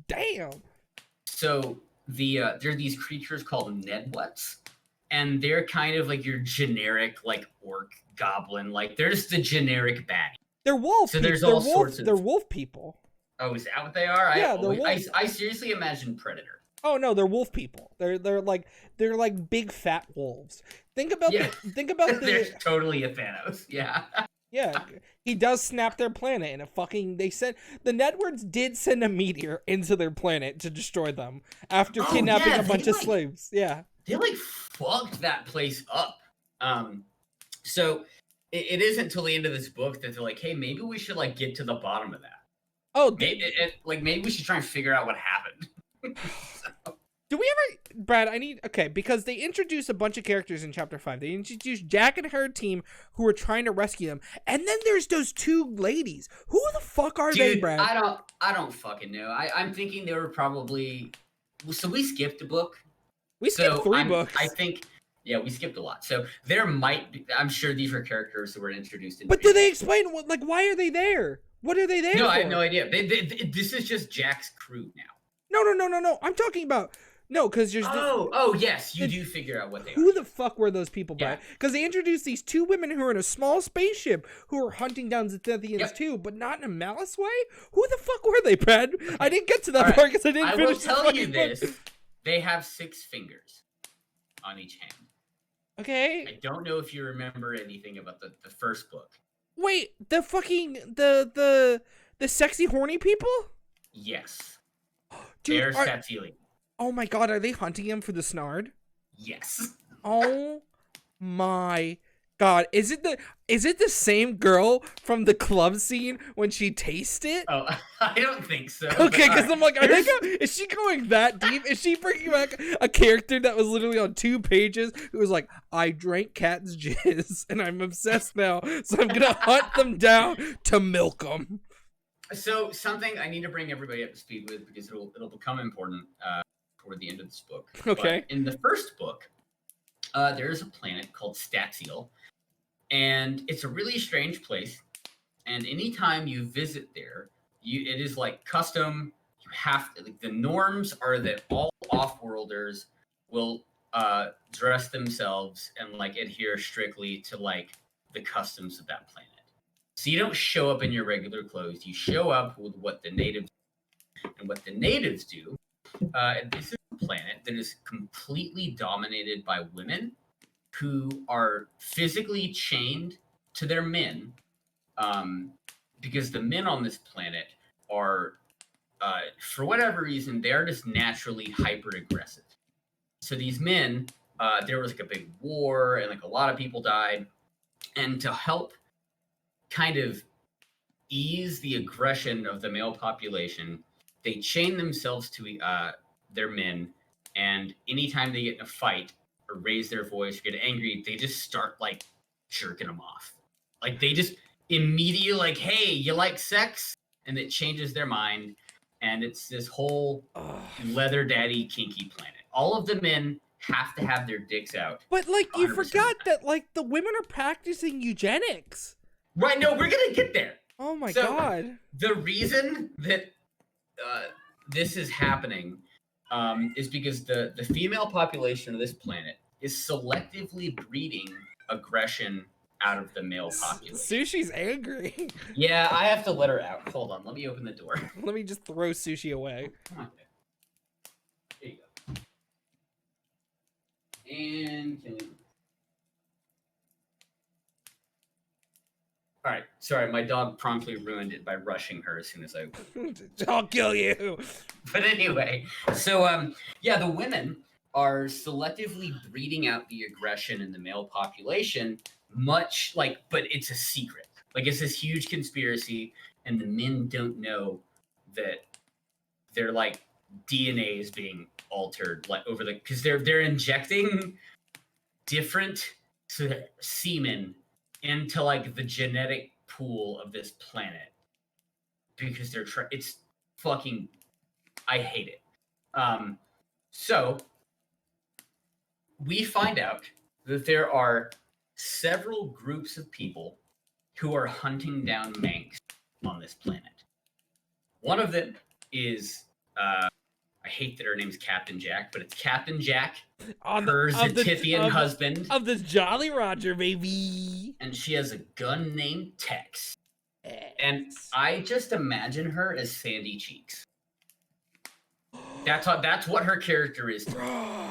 damn. So there are these creatures called Nedwets, and they're kind of like your generic like orc goblin, like they're just the generic baddie. They're wolf. So people. there's they're all wolf, sorts of. They're wolf people. Oh, is that what they are? Yeah, they're wolf. I seriously imagine Predator. Oh no, they're wolf people. They're like big fat wolves. Think about They're totally a Thanos. Yeah. Yeah, he does snap their planet, and the Nedwards did send a meteor into their planet to destroy them after kidnapping a bunch of slaves. Yeah, they like fucked that place up. So it isn't until the end of this book that they're like, hey, maybe we should like get to the bottom of that. Oh, maybe we should try and figure out what happened. Do we ever, Brad? Because they introduce a bunch of characters in chapter 5. They introduce Jack and her team who are trying to rescue them, and then there's those two ladies. Who the fuck are they, Brad? I don't fucking know. I'm thinking they were probably. So we skipped a book. We skipped 3 books. I think. Yeah, we skipped a lot. So there might be. I'm sure these are characters that were introduced. But did they explain why are they there? What are they there for? No, I have no idea. This is just Jack's crew now. No. I'm talking about. No, because there's. Yes, you do figure out what they are. Who the fuck were those people, Brad? Because they introduced these 2 women who are in a small spaceship who are hunting down Zethithians too, but not in a malice way. Who the fuck were they, Brad? I didn't get to that part because I didn't finish. I will tell you this: they have 6 fingers on each hand. Okay. I don't know if you remember anything about the first book. Wait, the fucking the sexy horny people? Yes. Dude, they're Satsili. Oh my god, are they hunting him for the Snard? Yes. Oh my god. Is it the same girl from the club scene when she tastes it? Oh, I don't think so. Okay, because I'm like, is she going that deep? Is she bringing back a character that was literally on 2 pages who was like, I drank cat's jizz and I'm obsessed now, so I'm gonna hunt them down to milk them. So something I need to bring everybody up to speed with because it'll become important toward the end of this book. Okay. But in the first book, there is a planet called Statsiel, and it's a really strange place. And anytime you visit there, it is like custom. You have to, like, the norms are that all off-worlders will dress themselves and like adhere strictly to like the customs of that planet. So you don't show up in your regular clothes. You show up with what the natives do. And what the natives do. This is a planet that is completely dominated by women who are physically chained to their men, because the men on this planet are, for whatever reason, they are just naturally hyper aggressive. So these men, there was like a big war and like a lot of people died, and to help kind of ease the aggression of the male population, they chain themselves to their men, and anytime they get in a fight or raise their voice or get angry, they just start like jerking them off. Like they just immediately like, hey, you like sex? And it changes their mind, and it's this whole leather daddy kinky planet. All of the men have to have their dicks out. But like you forgot that like the women are practicing eugenics. Right, no, we're gonna get there. Oh my god. The reason that this is happening is because the female population of this planet is selectively breeding aggression out of the male population. Sushi's angry. Yeah, I have to let her out. Hold on, let me open the door. Let me just throw Sushi away. Come on, here you go. And all right, sorry, my dog promptly ruined it by rushing her as soon as I. I'll kill you. But anyway, so yeah, the women are selectively breeding out the aggression in the male population, much like, but it's a secret. Like it's this huge conspiracy, and the men don't know that their like DNA is being altered, like over the because they're injecting different semen into like the genetic pool of this planet because they're it's fucking. I hate it. So we find out that there are several groups of people who are hunting down Manx on this planet. One of them is, I hate that her name's Captain Jack, but it's Captain Jack, her Zetifian husband. Of this Jolly Roger, baby. And she has a gun named Tex. And I just imagine her as Sandy Cheeks. That's what her character is. Bro,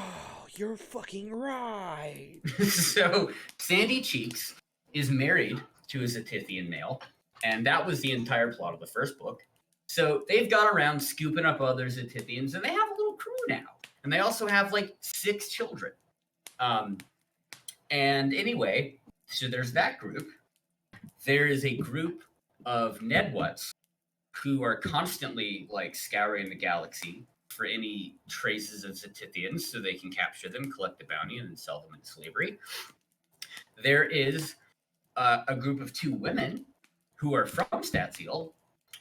you're fucking right. So Sandy Cheeks is married to a Zetifian male, and that was the entire plot of the first book. So they've gone around scooping up other Zetifians, and they have a little crew now. And they also have like 6 children. And anyway, so there's that group. There is a group of Nedwats who are constantly like scouring the galaxy for any traces of Zetifians so they can capture them, collect the bounty, and then sell them into slavery. There is a group of 2 women who are from Statsiel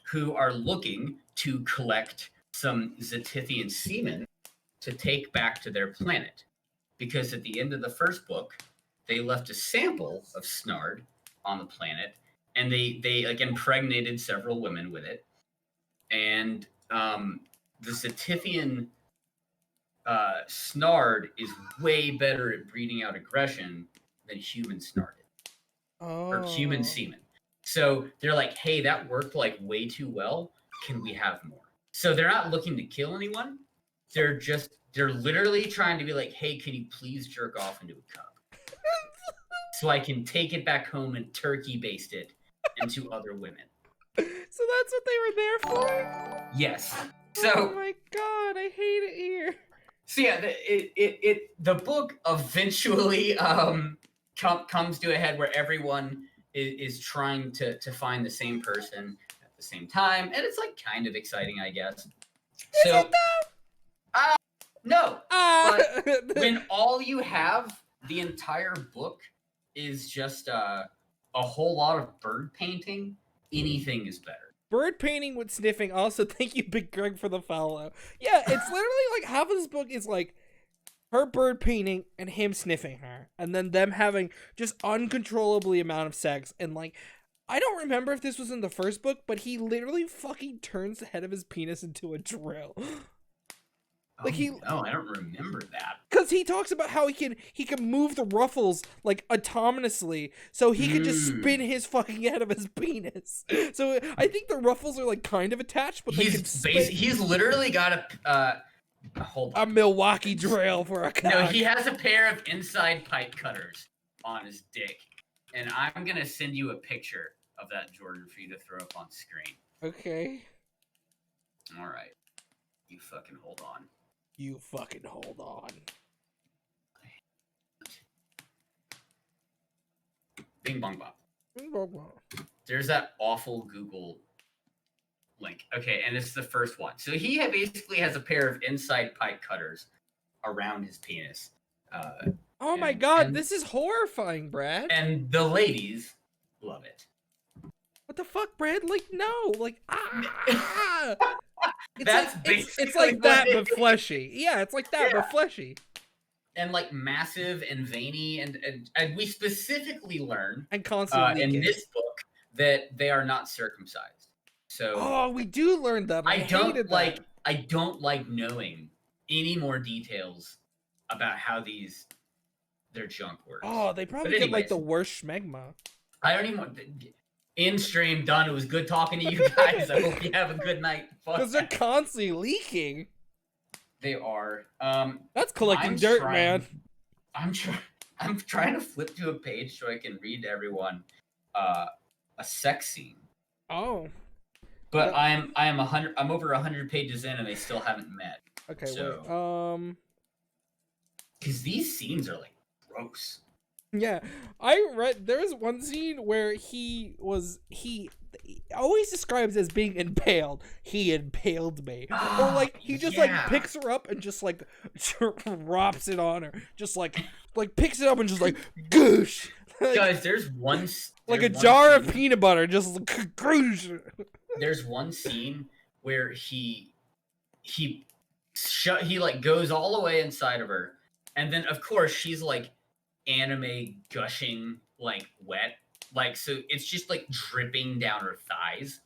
who are looking to collect some Zetifian semen to take back to their planet. Because at the end of the first book, they left a sample of Snard on the planet, and they like impregnated several women with it. And the Zetifian Snard is way better at breeding out aggression than human Snard is, or human semen. So they're like, hey, that worked like way too well. Can we have more? So they're not looking to kill anyone. They're literally trying to be like, hey, can you please jerk off into a cup? So I can take it back home and turkey baste it into other women. So that's what they were there for? Yes. So, oh my god, I hate it here. So yeah, the book eventually comes to a head where everyone is trying to find the same person at the same time, and it's like kind of exciting, I guess. Is it though? No. But when all you have the entire book is just a whole lot of bird painting, anything is better. Bird painting with sniffing. Also, thank you, Big Greg, for the follow. Yeah, it's literally like half of this book is like her bird painting and him sniffing her, and then them having just uncontrollably amount of sex. And like, I don't remember if this was in the first book, but he literally fucking turns the head of his penis into a drill. Like I don't remember that. Because he talks about how he can move the ruffles like autonomously, so he can just spin his fucking head of his penis. So I think the ruffles are like kind of attached, but he's literally got a Milwaukee drill for a cock. No, he has a pair of inside pipe cutters on his dick, and I'm gonna send you a picture of that, Jordan, for you to throw up on screen. Okay. All right. You fucking hold on. You fucking hold on. Bing bong bop. Bing bong bop. There's that awful Google link. Okay, and it's the first one. So he basically has a pair of inside pipe cutters around his penis. Oh my god, this is horrifying, Brad. And the ladies love it. What the fuck, Brad? Like, no. Like, It's like that, but fleshy. Yeah, it's like that, but fleshy. And like massive and veiny, and we specifically learn and constantly in this book that they are not circumcised. So we do learn that. I don't like knowing any more details about how their junk works. Oh, they probably But get like anyways, the worst schmegma. I don't even want in stream done. It was good talking to you guys. I hope you have a good night. Because they're constantly leaking. They are. That's collecting dirt, man. I'm trying to flip to a page so I can read to everyone a sex scene. Oh. But I'm over 100 pages in and they still haven't met. Okay, so, wait. Because these scenes are like gross. Yeah, I read there was one scene where he always describes as being impaled. He impaled me, or like he just like picks her up and just like drops it on her, just like picks it up and just like goosh. Like, guys, there's like a jar of peanut butter, just goosh. There's one scene where he like goes all the way inside of her, and then of course she's like anime gushing like wet, like so it's just like dripping down her thighs,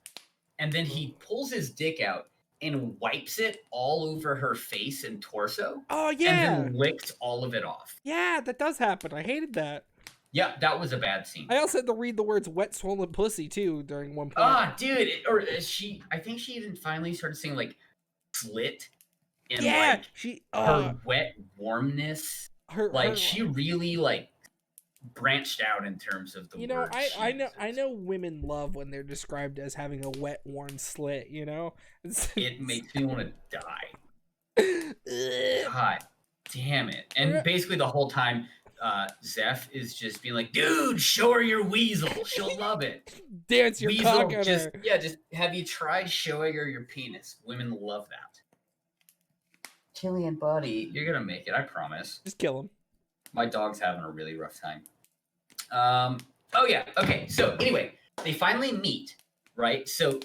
and then he pulls his dick out and wipes it all over her face and torso. Oh yeah, and then licked all of it off. Yeah, that does happen. I hated that. Yeah, that was a bad scene. I also had to read the words "wet swollen pussy" too during one point. Ah, dude, I think she even finally started saying like "slit" and like her wet warmness. She really like branched out in terms of the. I know women love when they're described as having a wet worn slit. You know, it makes me want to die. God damn it! And basically the whole time. Zeph is just being like, dude, show her your weasel. She'll love it. Dance your cock at her. Just have you tried showing her your penis? Women love that. Killian, buddy, you're gonna make it. I promise. Just kill him. My dog's having a really rough time. Oh yeah. Okay. So anyway, they finally meet, right? So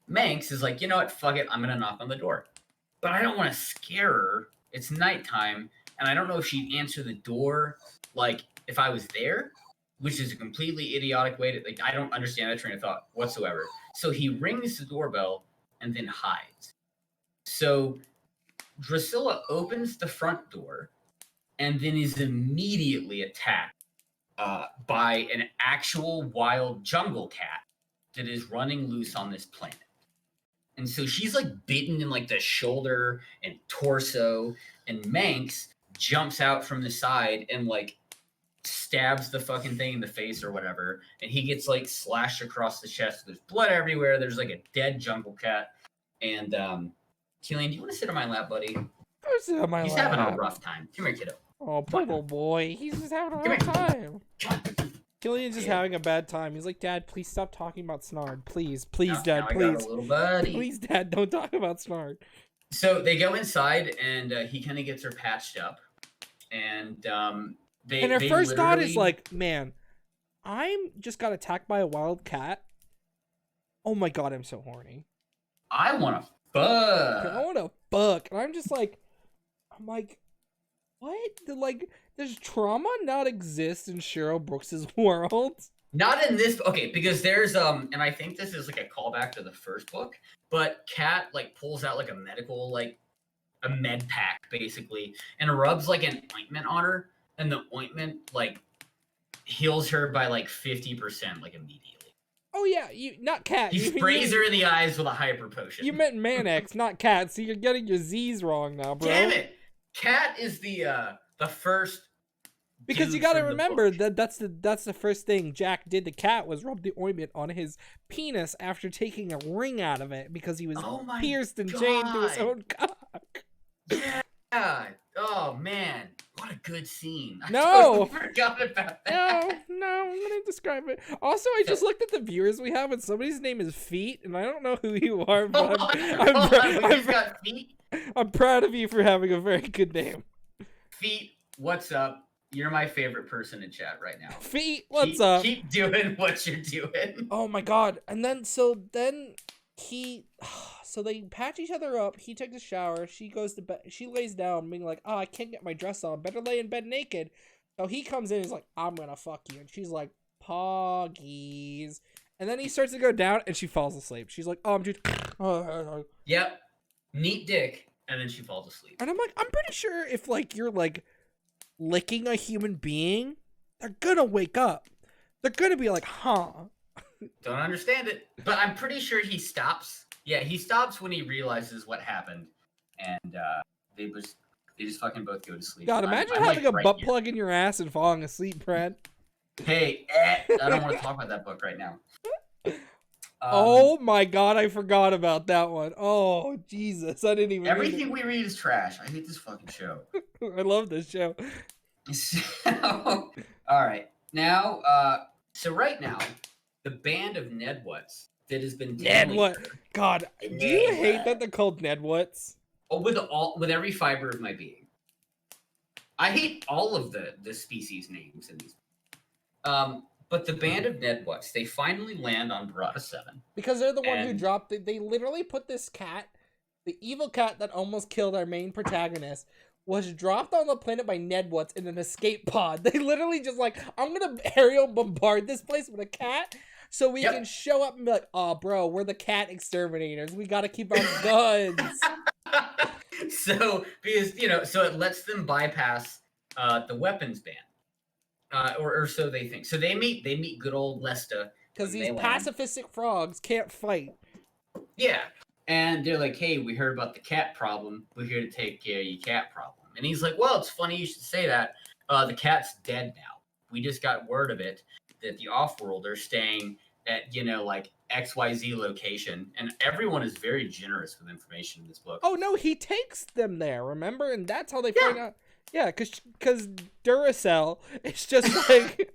Manx is like, you know what? Fuck it. I'm gonna knock on the door, but I don't want to scare her. It's nighttime. And I don't know if she'd answer the door, like, if I was there, which is a completely idiotic way to, like, I don't understand that train of thought whatsoever. So he rings the doorbell and then hides. So Drusilla opens the front door and then is immediately attacked by an actual wild jungle cat that is running loose on this planet. And so she's, like, bitten in, like, the shoulder and torso, and Manx jumps out from the side and like stabs the fucking thing in the face or whatever, and he gets like slashed across the chest. There's blood everywhere. There's like a dead jungle cat. And Killian, do you want to sit on my lap, buddy? He's having a rough time. Come here, kiddo. Oh, poor little boy. He's just having a rough time. Killian's just having a bad time. He's like, Dad, please stop talking about Snarg. Please, Dad, please. I got a little buddy. Please, Dad, don't talk about Snarg. So they go inside, and he kind of gets her patched up. And her first thought is like, man, I'm just got attacked by a wild cat. Oh my god, I'm so horny. I want to fuck. And I'm like, what? Does trauma not exist in Cheryl Brooks's world? Not in this, okay, because there's and I think this is like a callback to the first book, but Cat like pulls out like a medical like a med pack basically and rubs like an ointment on her, and the ointment like heals her by like 50% like immediately. Oh yeah, not Cat. He sprays her in the eyes with a hyper potion. You meant Manex, not Cat. So you're getting your Z's wrong now, bro. Damn it! Cat is the first. Because you got to remember that's the first thing Jack did to Cat was rub the ointment on his penis after taking a ring out of it because he was pierced and chained to his own cock. Yeah. Oh man, what a good scene. No, I forgot about that. No, I'm gonna describe it. Also, I just looked at the viewers we have, and somebody's name is Feet, and I don't know who you are, but I'm proud of you for having a very good name. Feet, what's up? You're my favorite person in chat right now. Feet, what's up? Keep doing what you're doing. Oh my god. And then so they patch each other up. He takes a shower. She goes to bed. She lays down being like, oh, I can't get my dress on. Better lay in bed naked. So he comes in and he's like, I'm gonna fuck you. And she's like, Poggies. And then he starts to go down and she falls asleep. She's like, oh, I'm just... Yep. Neat dick. and then she falls asleep. And I'm like, I'm pretty sure if like you're like licking a human being, they're gonna wake up. They're gonna be like, huh? Don't understand it, but I'm pretty sure he stops. Yeah, he stops when he realizes what happened, and they just fucking both go to sleep. God, imagine having like a butt plug in your ass and falling asleep, Brad. Hey, I don't want to talk about that book right now. Oh my God, I forgot about that one. Oh Jesus, I didn't even. Everything we read is trash. I hate this fucking show. I love this show. So, all right, now, so right now, the band of Nedwuts that has been Nedwut. God, do you hate that they're called Nedwuts? Oh, with every fiber of my being. I hate all of the species names in these. But the band of Nedwuts, they finally land on Barada 7. Because they're the one who dropped it. They literally put this cat, the evil cat that almost killed our main protagonist, was dropped on the planet by Nedwuts in an escape pod. They literally just like, I'm gonna aerial bombard this place with a cat so we can show up and be like, oh bro, we're the cat exterminators. We gotta keep our guns. So, because, so it lets them bypass the weapons ban. Or so they think. So they meet good old Lesta. Because these pacifistic frogs can't fight. Yeah. And they're like, hey, we heard about the cat problem. We're here to take care of your cat problem. And he's like, well, it's funny you should say that. The cat's dead now. We just got word of it that the off-world are staying at, like XYZ location. And everyone is very generous with information in this book. Oh, no, he takes them there, remember? And that's how they find out. Yeah, because Duracell, it's just like...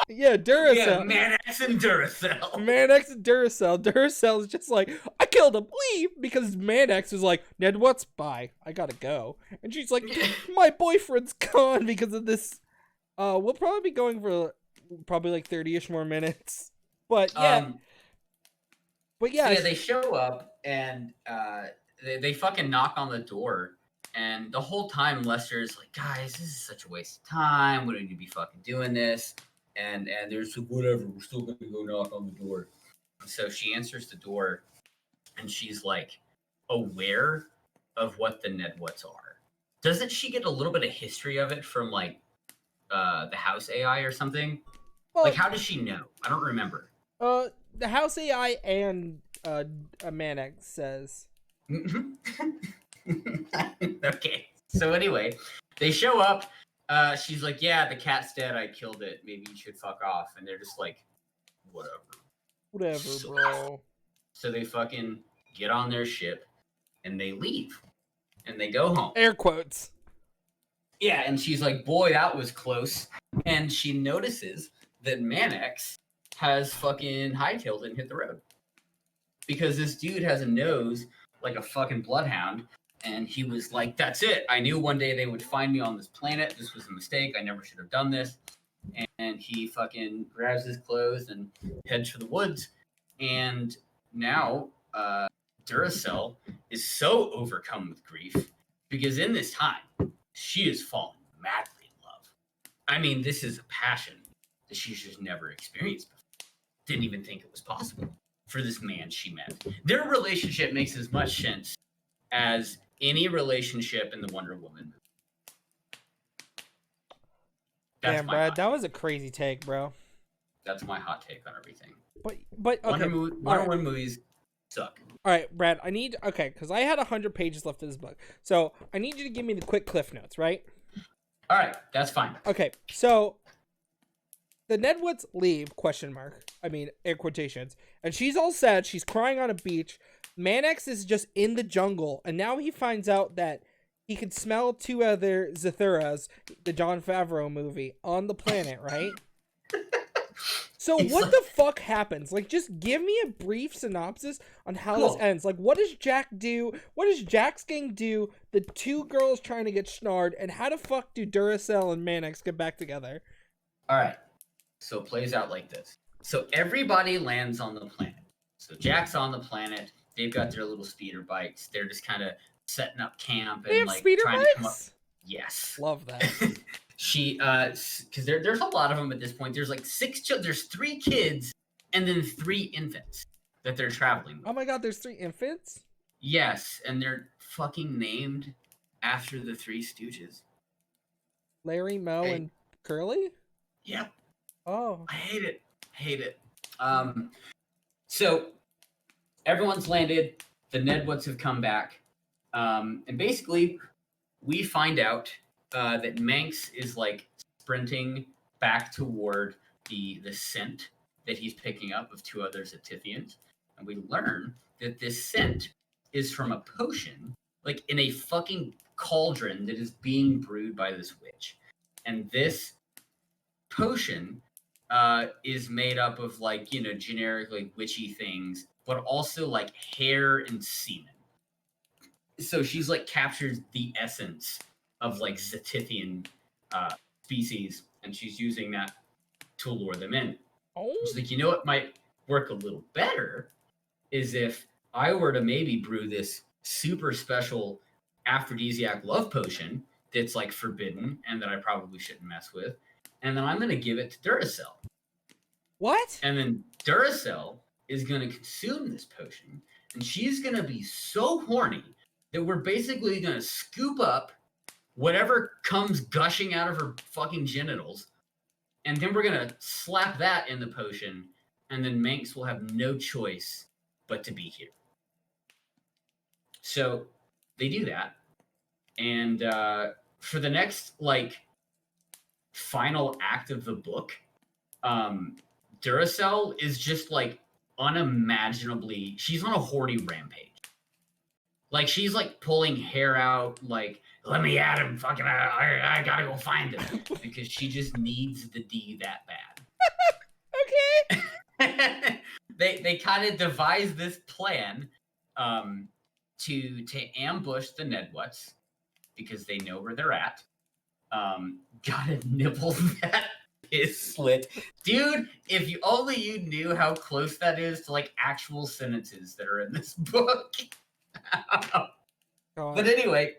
yeah, Duracell. Yeah, Manax and Duracell. Manax and Duracell. Duracell is just like, I killed him, leave! Because Manax is like, Nedwuts, bye, I gotta go. And she's like, my boyfriend's gone because of this. We'll probably be going for probably like 30-ish more minutes. But yeah. So yeah, they show up and they fucking knock on the door. And the whole time, Lester's like, guys, this is such a waste of time. We don't need to be fucking doing this. And there's like, whatever, we're still going to go knock on the door. And so she answers the door, and she's like aware of what the Nedwuts are. Doesn't she get a little bit of history of it from like the house AI or something? Well, like, how does she know? I don't remember. The house AI and Manax says. Okay. So anyway, they show up. She's like, yeah, the cat's dead. I killed it. Maybe you should fuck off. And they're just like, whatever, bro. So they fucking get on their ship and they leave. And they go home. Air quotes. Yeah, and she's like, boy, that was close. And she notices that Manax has fucking hightailed it and hit the road. Because this dude has a nose like a fucking bloodhound. And he was like, that's it. I knew one day they would find me on this planet. This was a mistake. I never should have done this. And he fucking grabs his clothes and heads for the woods. And now Duracell is so overcome with grief because in this time, she has fallen madly in love. I mean, this is a passion that she's just never experienced before. Didn't even think it was possible for this man she met. Their relationship makes as much sense as any relationship in the Wonder Woman movie. Damn, Brad, that was a crazy take, bro. That's my hot take on everything. But okay. Wonder Woman movies suck. All right, Brad, because I had 100 pages left of this book. So I need you to give me the quick cliff notes, right? All right, that's fine. Okay, so the Nedwuts leave, air quotations, and she's all sad. She's crying on a beach. Manax is just in the jungle, and now he finds out that he can smell two other Zithuras, the Jon Favreau movie, on the planet, right? So what the fuck happens? Like, just give me a brief synopsis on how this ends. Like, what does Jack do? What does Jack's gang do? The two girls trying to get schnarred, and how the fuck do Duracell and Manax get back together? All right. So it plays out like this. So everybody lands on the planet. So Jack's on the planet. They've got their little speeder bikes. They're just kind of setting up camp and like trying to come up. Yes. Love that. Because there's a lot of them at this point. There's like there's 3 kids and then 3 infants that they're traveling with. Oh my god, there's 3 infants? Yes, and they're fucking named after the Three Stooges. Larry, Moe, Hey, and Curly? yep. Oh. I hate it. Hate it. So everyone's landed. The Nedwoods have come back. And basically, we find out that Manx is like sprinting back toward the scent that he's picking up of two other Zetythians. And we learn that this scent is from a potion, like in a fucking cauldron that is being brewed by this witch. And this potion is made up of like, you know, generic like witchy things, but also like hair and semen. So she's like captures the essence of like Zetythian species, and she's using that to lure them in. Oh. She's like, you know what might work a little better is if I were to maybe brew this super special aphrodisiac love potion that's like forbidden and that I probably shouldn't mess with, and then I'm gonna give it to Duracell. What? And then Duracell is gonna consume this potion, and she's gonna be so horny that we're basically gonna scoop up whatever comes gushing out of her fucking genitals, and then we're gonna slap that in the potion, and then Manx will have no choice but to be here. So they do that, and for the next like final act of the book, Duracell is just like unimaginably. She's on a horny rampage. Like she's like pulling hair out, like let me at him, fucking, I gotta go find him because she just needs the D that bad. They kind of devised this plan to ambush the Nedwoods because they know where they're at. Gotta nibble that is slit, dude. If you only you knew how close that is to like actual sentences that are in this book. But anyway,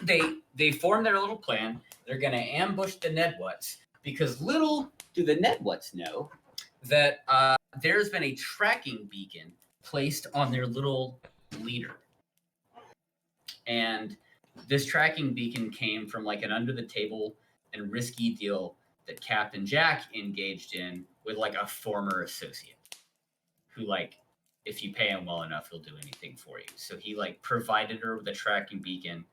they form their little plan. They're gonna ambush the Nedwoods because little do the Nedwoods know that there's been a tracking beacon placed on their little leader, and this tracking beacon came from like an under the table and risky deal that Captain Jack engaged in with like a former associate who like if you pay him well enough he'll do anything for you. So he like provided her with a tracking beacon.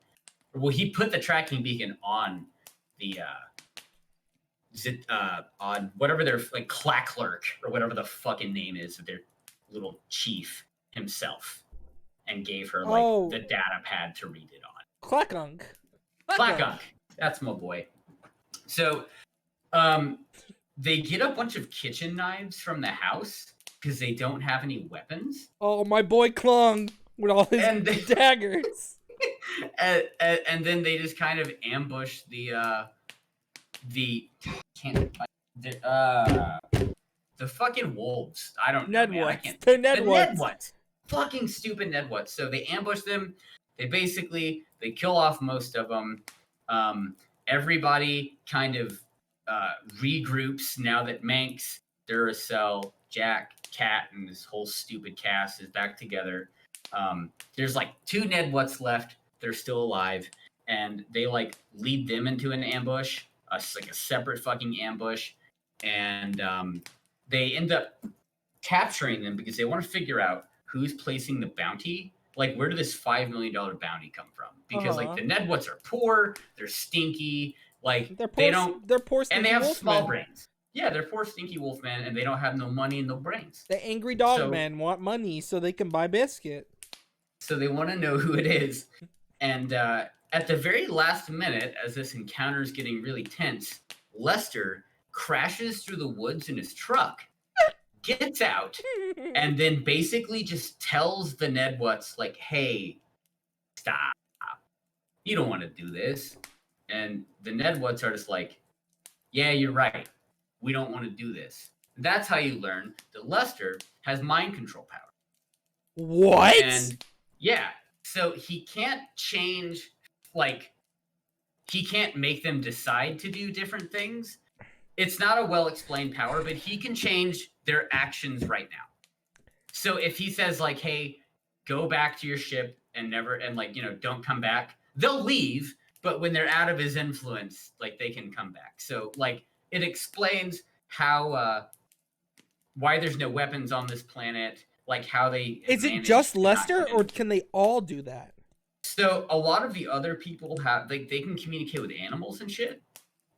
Well, he put the tracking beacon on the on whatever their like Clacklerk or whatever the fucking name is of their little chief himself, and gave her like the data pad to read it on. Clackunk. Clackunk. That's my boy. So they get a bunch of kitchen knives from the house because they don't have any weapons. Oh, my boy Klung with all his daggers. And then they just kind of ambush the fucking wolves. I don't know. Nedwoods. The Nedwoods. Fucking stupid Nedwoods. So they ambush them. They kill off most of them. Everybody kind of regroups now that Manx, Duracell, Jack, Cat, and this whole stupid cast is back together. There's like 2 Nedwoods left. They're still alive, and they like lead them into an ambush, like a separate fucking ambush, and they end up capturing them because they want to figure out who's placing the bounty. Like, where did this $5 million bounty come from? Because like the Nedwoods are poor, they're stinky, like they're poor, and they have small brains. Yeah, they're poor stinky wolfmen, and they don't have no money and no brains. The angry dog men want money so they can buy biscuit. So they want to know who it is. And at the very last minute, as this encounter is getting really tense, Lester crashes through the woods in his truck, gets out, and then basically just tells the Nedwoods, like, hey, stop. You don't want to do this. And the Nedwoods are just like, yeah, you're right. We don't want to do this. That's how you learn that Lester has mind control power. What? And yeah, so he can't change, like, he can't make them decide to do different things. It's not a well-explained power, but he can change their actions right now. So if he says, like, hey, go back to your ship and never, and like, don't come back. They'll leave, but when they're out of his influence, like they can come back. So like it explains how, why there's no weapons on this planet, like how they Is it just Lester, or can they all do that? So a lot of the other people have, like, they can communicate with animals and shit.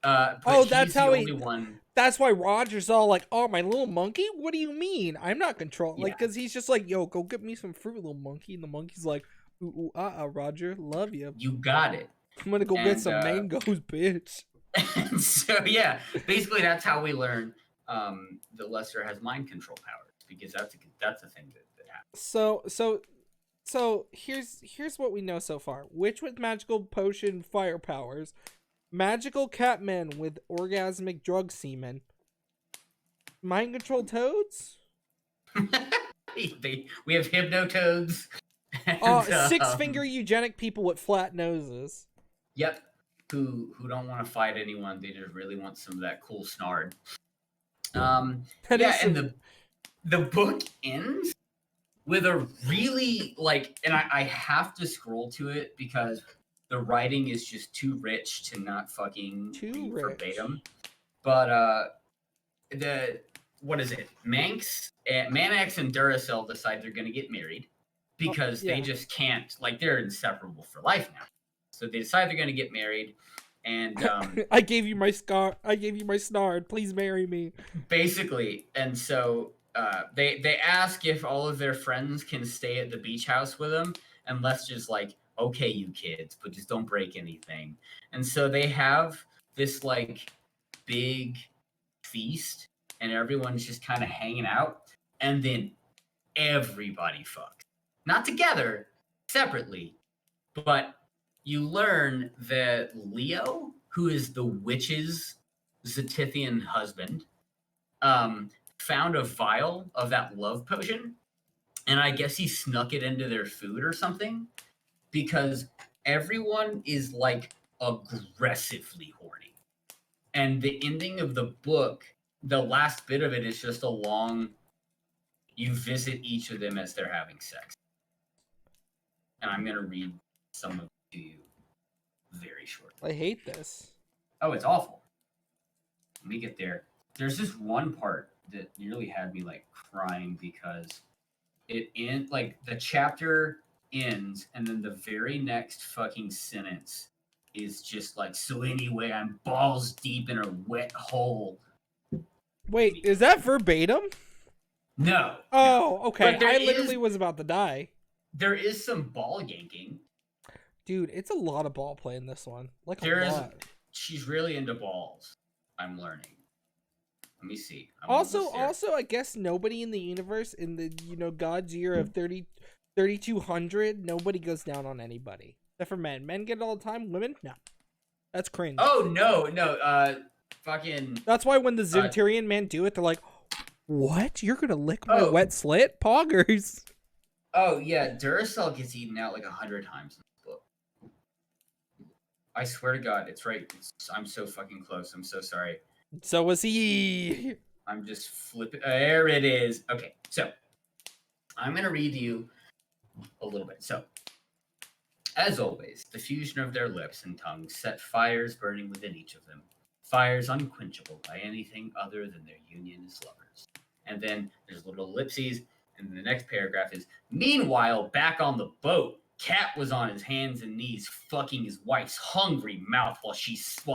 That's how only one. That's why Roger's all like, "Oh, my little monkey? What do you mean? I'm not controlling." Yeah. Like, because he's just like, "Yo, go get me some fruit, little monkey." And the monkey's like, "Ooh, Roger, love you. You got it. I'm gonna go get some mangoes, bitch." And so yeah, basically that's how we learn that Lester has mind control powers, because that's a thing that happens. So here's what we know so far: witch with magical potion fire powers, magical catman with orgasmic drug semen, mind control toads. We have hypnotoads. Six-finger eugenic people with flat noses. Yep. Who don't want to fight anyone? They just really want some of that cool snard. And the book ends with a really, like, and I have to scroll to it because the writing is just too rich to not fucking read verbatim. But what is it? Manax and Duracell decide they're gonna get married because they just can't, like, they're inseparable for life now. So they decide they're gonna get married, and I gave you my snard. Please marry me. Basically, and so they ask if all of their friends can stay at the beach house with them, and Les just like, okay, you kids, but just don't break anything. And so they have this like big feast, and everyone's just kind of hanging out, and then everybody fucks. Not together, separately, but you learn that Leo, who is the witch's Zetythian husband, found a vial of that love potion, and I guess he snuck it into their food or something, because everyone is like aggressively horny. And the ending of the book, the last bit of it is just a long, you visit each of them as they're having sex. And I'm going to read some of it to you very shortly. I hate this. Oh, it's awful. Let me get there. There's this one part that nearly had me like crying because the chapter ends, and then the very next fucking sentence is just like, so anyway, I'm balls deep in a wet hole. Wait, is that verbatim? No. Oh, okay. I literally was about to die. There is some ball yanking. Dude, it's a lot of ball play in this one. Like a lot. She's really into balls. I'm learning. Let me see. Also, I guess nobody in the universe, in the God's year of 3200, nobody goes down on anybody except for men. Men get it all the time. Women, no. That's cringe. Oh no. Fucking. That's why when the Zetyrian men do it, they're like, "What? You're gonna lick my wet slit, poggers?" Oh yeah, Duracell gets eaten out like 100 times in this book. I swear to God, it's right. I'm so fucking close. I'm so sorry. So was he. I'm just flipping. There it is. Okay, so I'm going to read you a little bit. So, as always, the fusion of their lips and tongues set fires burning within each of them. Fires unquenchable by anything other than their union as lovers. And then there's little ellipses, and then the next paragraph is, meanwhile, back on the boat, Cat was on his hands and knees fucking his wife's hungry mouth while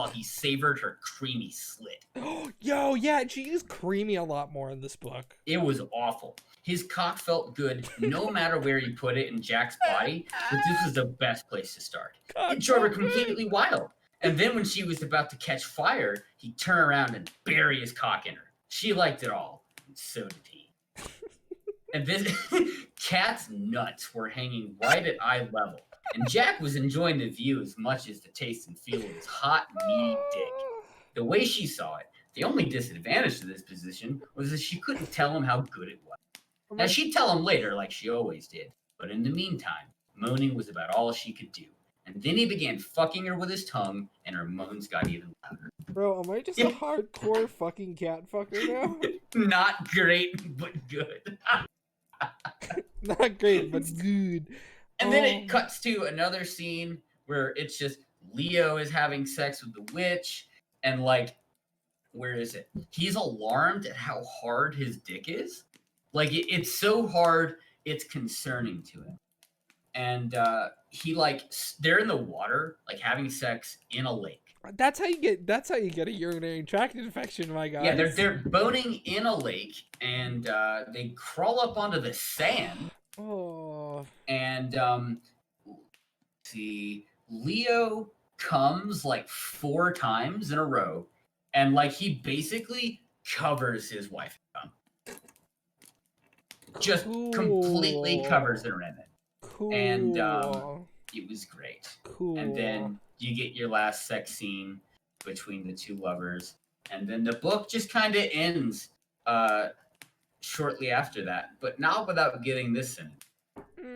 he savored her creamy slit. Yo, yeah, she used creamy a lot more in this book. It was awful. His cock felt good no matter where you put it in Jack's body, but this was the best place to start. It drove her completely wild. And then when she was about to catch fire, he'd turn around and bury his cock in her. She liked it all, and so did he. And this Cat's nuts were hanging right at eye level, and Jack was enjoying the view as much as the taste and feel of his hot, meaty dick. The way she saw it, the only disadvantage to this position was that she couldn't tell him how good it was. Now, she'd tell him later, like she always did, but in the meantime, moaning was about all she could do. And then he began fucking her with his tongue, and her moans got even louder. Bro, am I just a hardcore fucking cat fucker now? Not great, but good. Not great, but good. And then it cuts to another scene where it's just Leo is having sex with the witch, and like, where is it? He's alarmed at how hard his dick is. Like, it's so hard, it's concerning to him. And he like they're in the water, like having sex in a lake. That's how you get a urinary tract infection, my guy. Yeah, they're boning in a lake, and they crawl up onto the sand. Oh. And see, Leo comes like 4 times in a row, and like he basically covers his wife in cum. Just completely covers her in it. Cool. And it was great. Cool. And then you get your last sex scene between the two lovers, and then the book just kind of ends shortly after that, but not without getting this in.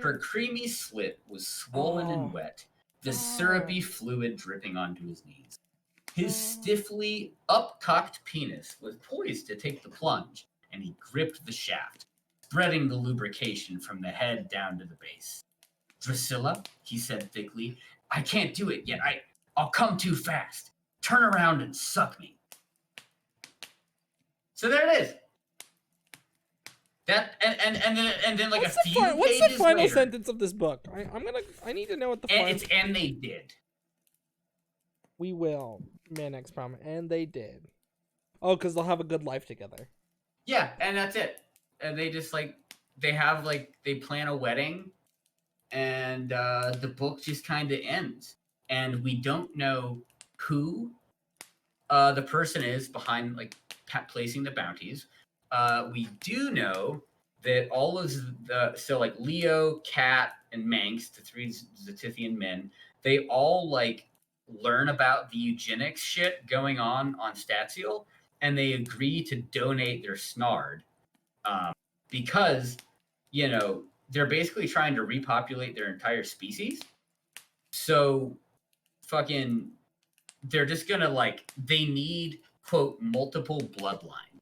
Her creamy slit was swollen and wet, the syrupy fluid dripping onto his knees. His stiffly up-cocked penis was poised to take the plunge, and he gripped the shaft, spreading the lubrication from the head down to the base. Drusilla, he said thickly, I can't do it yet. I'll come too fast. Turn around and suck me. So there it is. That and then like what's a few what's pages the final later, sentence of this book? I need to know what the final. And they did. We will, Manex promise, and they did. Oh, because they'll have a good life together. Yeah, and that's it. And they just like they plan a wedding, and the book just kind of ends, and we don't know who the person is behind like placing the bounties. We do know that all of like Leo, Cat, and Manx, the 3 Zetithian men, they all like learn about the eugenics shit going on Statiel, and they agree to donate their snard because, you know, they're basically trying to repopulate their entire species. So fucking they're just gonna like they need quote multiple bloodlines.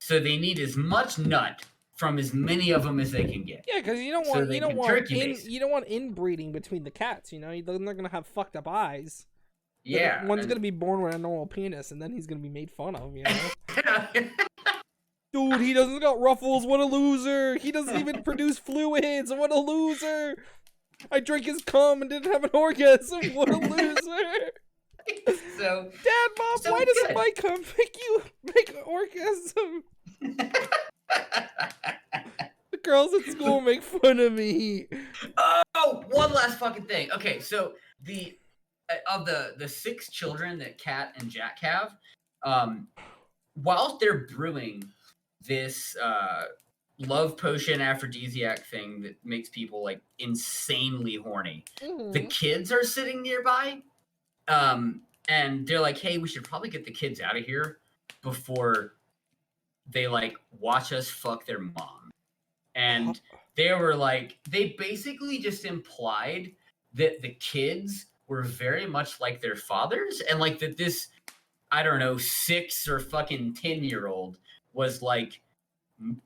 So they need as much nut from as many of them as they can get. Yeah, because you don't want inbreeding between the cats. You know, they're not gonna have fucked up eyes. Yeah, one's gonna be born with a normal penis, and then he's gonna be made fun of. You know, dude, he doesn't got ruffles. What a loser! He doesn't even produce fluids. What a loser! I drank his cum and didn't have an orgasm. What a loser! So, Dad, Mom, why doesn't my cum make an orgasm? The girls at school make fun of me. Oh, one last fucking thing. Okay, so the 6 children that Cat and Jack have, whilst they're brewing this love potion aphrodisiac thing that makes people like insanely horny, the kids are sitting nearby. And they're like, hey, we should probably get the kids out of here before they like watch us fuck their mom. And they were like, they basically just implied that the kids were very much like their fathers, and like that this, I don't know, 6 or fucking 10-year-old was like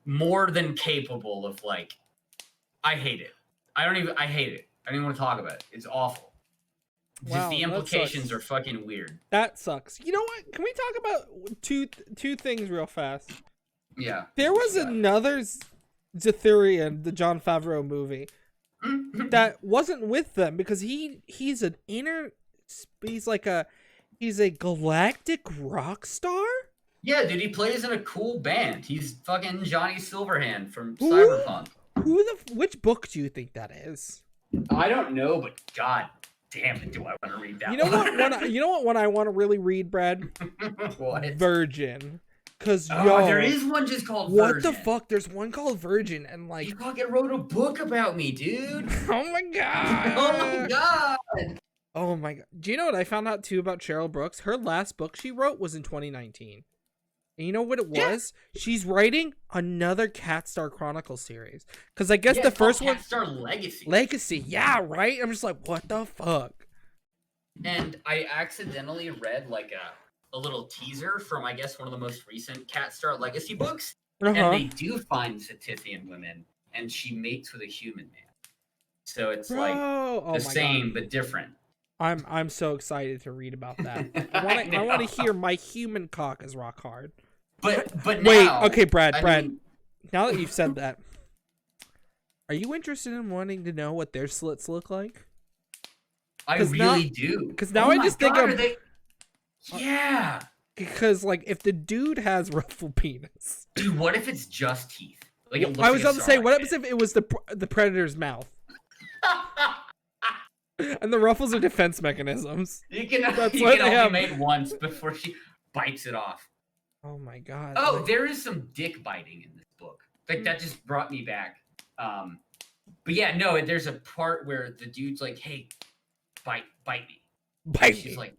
more than capable of like, I hate it. I hate it. I don't even want to talk about it. It's awful. Just the implications are fucking weird. That sucks. You know what? Can we talk about two things real fast? Yeah. There was another Zethurian, the Jon Favreau movie, that wasn't with them because he's an he's a galactic rock star? Yeah, dude, he plays in a cool band. He's fucking Johnny Silverhand from Cyberpunk. Which book do you think that is? I don't know, but god damn it, do I want to read that? You know what? You know what one I want to really read, Brad? What? Virgin. Cause there is one just called Virgin. What the fuck? There's one called Virgin, and like you fucking wrote a book about me, dude. Oh my god. Oh my god. Oh my god. Do you know what I found out too about Cheryl Brooks? Her last book she wrote was in 2019. And you know what it was? Yeah. She's writing another Cat Star Chronicles series. Because I guess the first one... Cat Star Legacy. Legacy, yeah, right? I'm just like, what the fuck? And I accidentally read like a little teaser from, I guess, one of the most recent Cat Star Legacy books. And they do find Zetithian women. and she mates with a human man. So it's Bro, like oh the my same God. but different. I'm so excited to read about that. I I want know. to hear my human cock is rock hard. But Wait, now, okay, Brad. I Brad, mean, now that you've said that, are you interested in wanting to know what their slits look like? I 'Cause really do. Because now Oh I my just think God, of are they? Yeah. because like if the dude has ruffled penis. Dude, what if it's just teeth? Like it looks I was like a about to say, what happens sarlacc if it was the predator's mouth pit. and the ruffles are defense mechanisms? You can That's you what can they only have. mate once before she bites it off. Oh my God. Oh, like- there is some dick biting in this book. Like that just brought me back. But yeah, no, there's a part where the dude's like, "Hey, bite me." Bite And she's me. like,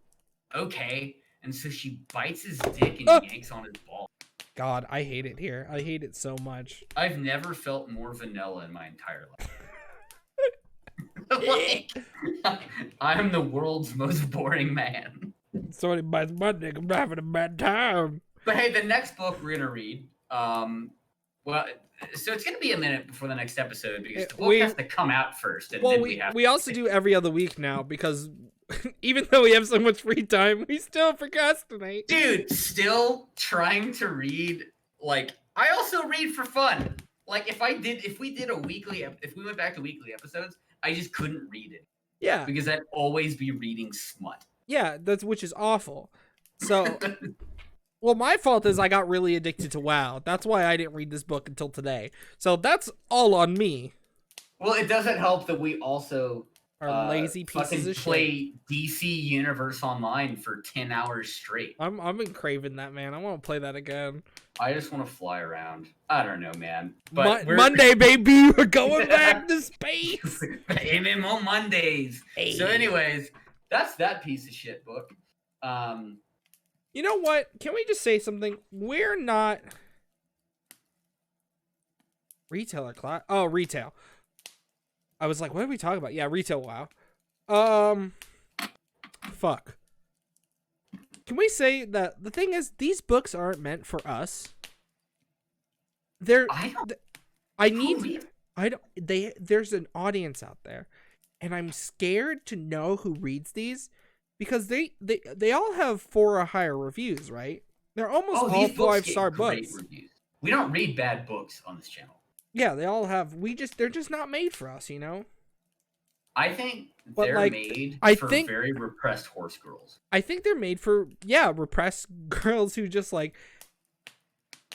"Okay," and so she bites his dick and Ah! yanks on his ball. God, I hate it here. I hate it so much. I've never felt more vanilla in my entire life. Like, I'm the world's most boring man. Somebody bites my dick. I'm having a bad time. But hey, the next book we're gonna read, well, so it's gonna be a minute before the next episode because the book has to come out first, and Well, then we have also do every other week now because even though we have so much free time, we still procrastinate. Dude, still trying to read. Like, I also read for fun. Like, if we went back to weekly episodes, I just couldn't read it Yeah, because I'd always be reading smut. yeah, which is awful. So, well, my fault is I got really addicted to WoW. That's why I didn't read this book until today. So that's all on me. Well, it doesn't help that we also Are lazy pieces of shit. play DC Universe Online for 10 hours straight. I'm been craving that, man. I want to play that again. I just want to fly around. I don't know, man. But Monday, baby, we're going back to space. MMO Mondays. Hey. So, anyways, that's that piece of shit book. You know what? Can we just say something? We're not retailer class. Oh, retail. I was like, what are we talking about? Yeah, retail. Wow. Fuck. Can we say that the thing is, these books aren't meant for us. There's an audience out there, and I'm scared to know who reads these because they all have 4 or higher reviews, right? They're almost all 5-star books. Reviews. We don't read bad books on this channel. Yeah, they all have. They're just not made for us, you know. I think But, they're like, made I for think- very repressed horse girls. I think they're made for repressed girls who just like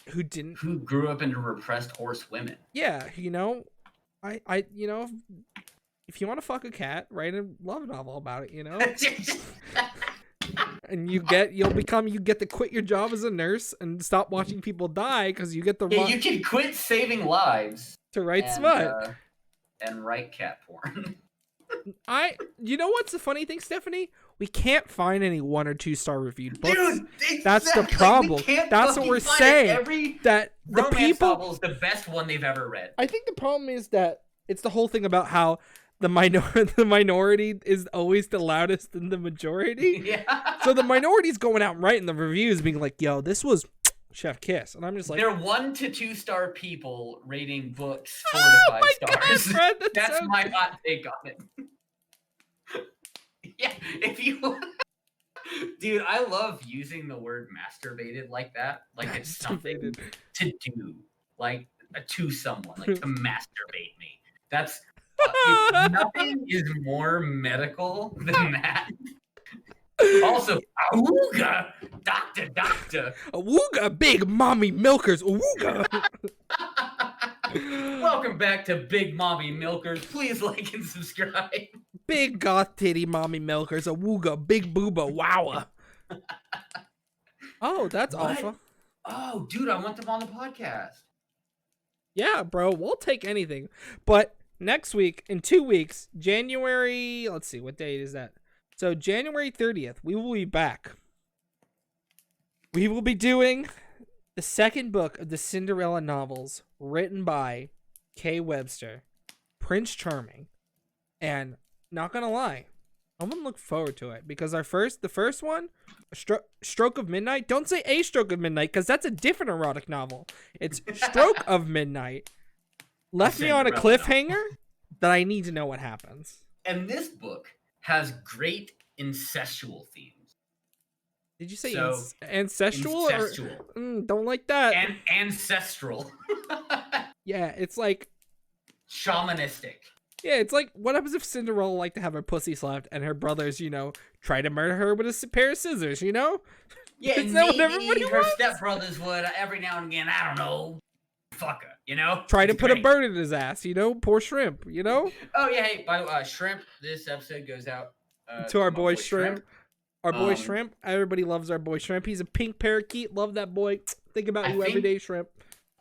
who grew up into repressed horse women. Yeah, you know, I you know, if you want to fuck a cat, write a love novel about it, you know. And you get to quit your job as a nurse and stop watching people die because you get the you can quit saving lives to write smut and write cat porn. You know what's the funny thing, Stephanie? We can't find any 1 or 2 star reviewed books. Dude, exactly. That's the problem. That's what we're saying. That the romance novel's the best one they've ever read. I think the problem is that it's the whole thing about how the minority is always the loudest in the majority. Yeah. So the minority's going out and writing the reviews, being like, "Yo, this was chef kiss," and I'm just like, they're 1 to 2 star people rating books 4 oh to 5 my stars. God, Fred, That's so my hot take on it. Yeah, if you, dude, I love using the word masturbated like that. Like it's something to do, like to someone, like to masturbate me. That's nothing is more medical than that. Also, awooga, doctor. Awooga, big mommy milkers. Awooga. Welcome back to Big Mommy Milkers. Please like and subscribe. Big goth titty mommy milkers. Awooga, big booba, wowa. Oh, that's alpha. Oh, dude, I want them on the podcast. Yeah, bro, we'll take anything. But next week, in 2 weeks, January, let's see, what date is that? So January 30th, we will be back. We will be doing the second book of the Cinderella novels written by Kay Webster, Prince Charming. And not gonna lie, I'm gonna look forward to it because the first one, Stroke of Midnight. Don't say A Stroke of Midnight because that's a different erotic novel. It's Stroke of Midnight. left me on a Cinderella cliffhanger that I need to know what happens. And this book has great incestual themes. Did you say So, ancestral? incestual. Or, don't like that. And ancestral. Yeah, it's like Shamanistic. yeah, it's like what happens if Cinderella liked to have her pussy slapped and her brothers, try to murder her with a pair of scissors, Yeah, Is that what everybody her wants? stepbrothers would every now and again, I don't know, fuck her, Try to It's put a great. bird in his ass, poor shrimp, Oh yeah, hey, by the way, Shrimp, this episode goes out to our my boy Shrimp. Our boy Um, Shrimp. Everybody loves our boy Shrimp. He's a pink parakeet. Love that boy. Think about you every day, Shrimp.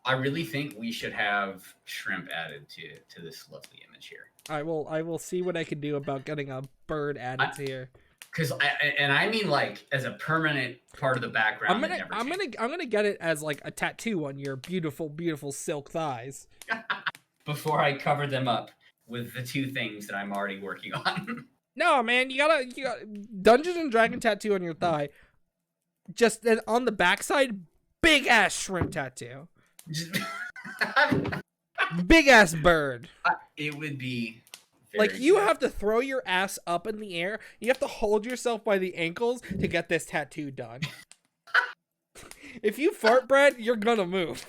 I really think we should have Shrimp added to this lovely image here. I will see what I can do about getting a bird added to here. Because I mean like as a permanent part of the background. I'm gonna get it as like a tattoo on your beautiful, beautiful silk thighs. Before I cover them up with the two things that I'm already working on. No, man, you got Dungeons and Dragon tattoo on your thigh. Just then on the backside, big ass shrimp tattoo. Big ass bird. It would be like you good. have to throw your ass up in the air. You have to hold yourself by the ankles to get this tattoo done. If you fart, Brad, you're gonna move.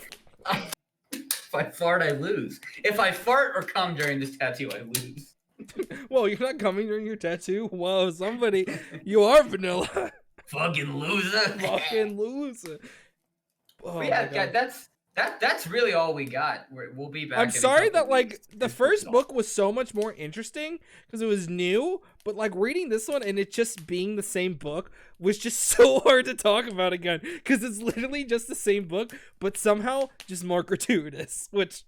If I fart, I lose. If I fart or come during this tattoo, I lose. Whoa, you're not coming during your tattoo? Whoa, somebody, you are vanilla. Fucking loser. Fucking loser. Oh, But yeah, that's really all we got. We'll be back. I'm in a sorry couple that like weeks. the first book was so much more interesting because it was new, but like reading this one and it just being the same book was just so hard to talk about again because it's literally just the same book, but somehow just more gratuitous, which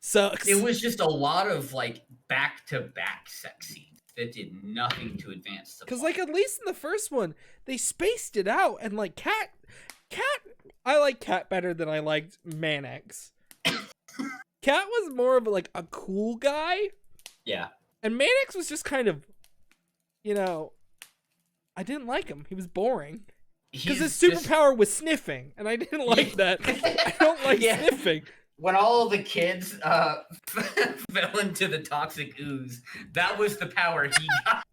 sucks. It was just a lot of like back-to-back sex scenes that did nothing to advance the Because plot. like at least in the first one they spaced it out and like Cat I like Cat better than I liked Mannix. Cat was more of like a cool guy. Yeah. And Mannix was just kind of, I didn't like him. He was boring. Because his superpower was sniffing, and I didn't like that. I don't like sniffing. When all of the kids fell into the toxic ooze, that was the power he got.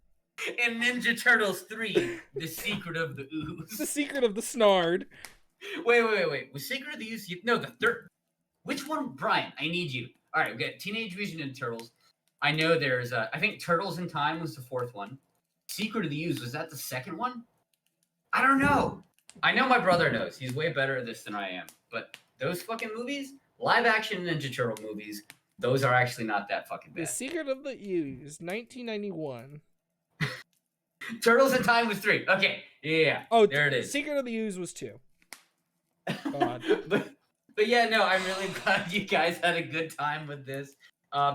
In Ninja Turtles 3, The Secret of the Ooze. The Secret of the Snard. Wait. Was Secret of the Ooze? No, the third. Which one? Brian, I need you. All right, we got Teenage Mutant Ninja Turtles. I know there's, I think Turtles in Time was the fourth one. Secret of the Ooze, was that the second one? I don't know. I know my brother knows. He's way better at this than I am. But those fucking movies, live action Ninja Turtle movies, those are actually not that fucking bad. The Secret of the Ooze, 1991. Turtles in Time was 3. Okay, yeah. Oh, there it is. Secret of the Ooze was 2. God. But yeah, no, I'm really glad you guys had a good time with this.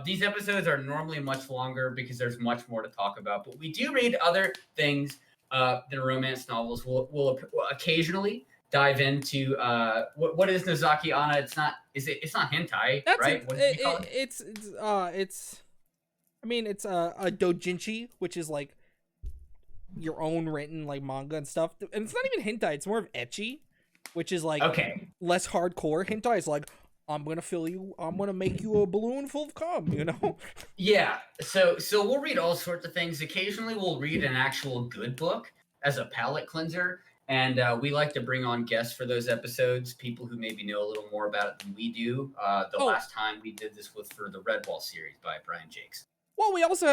These episodes are normally much longer because there's much more to talk about. But we do read other things than romance novels. We'll occasionally dive into what is Nozaki Anna? It's not hentai, right? What do you call it? It's a doujinshi, which is like your own written like manga and stuff. And it's not even hentai, it's more of ecchi, which is like less hardcore. Hentai is like, I'm gonna make you a balloon full of cum, Yeah. So we'll read all sorts of things. Occasionally we'll read an actual good book as a palate cleanser. And we like to bring on guests for those episodes, people who maybe know a little more about it than we do. Last time we did this was for the Redwall series by Brian Jakes. Well, we also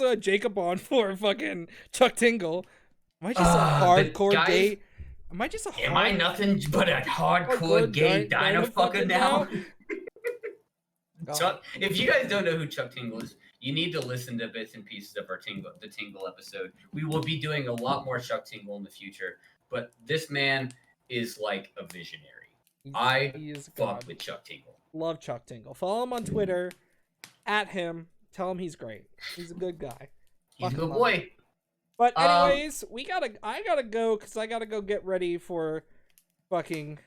had Jacob on for fucking Chuck Tingle. Am I just a hardcore gay? Am I nothing but a hardcore gay dino-fucker now? Chuck, if you guys don't know who Chuck Tingle is, you need to listen to bits and pieces of the Tingle episode. We will be doing a lot more Chuck Tingle in the future, but this man is like a visionary. He is fuck with Chuck Tingle. Love Chuck Tingle. Follow him on Twitter. At him. Tell him he's great. He's a good guy. He's a good boy. But anyways, I gotta go because I gotta go get ready for fucking.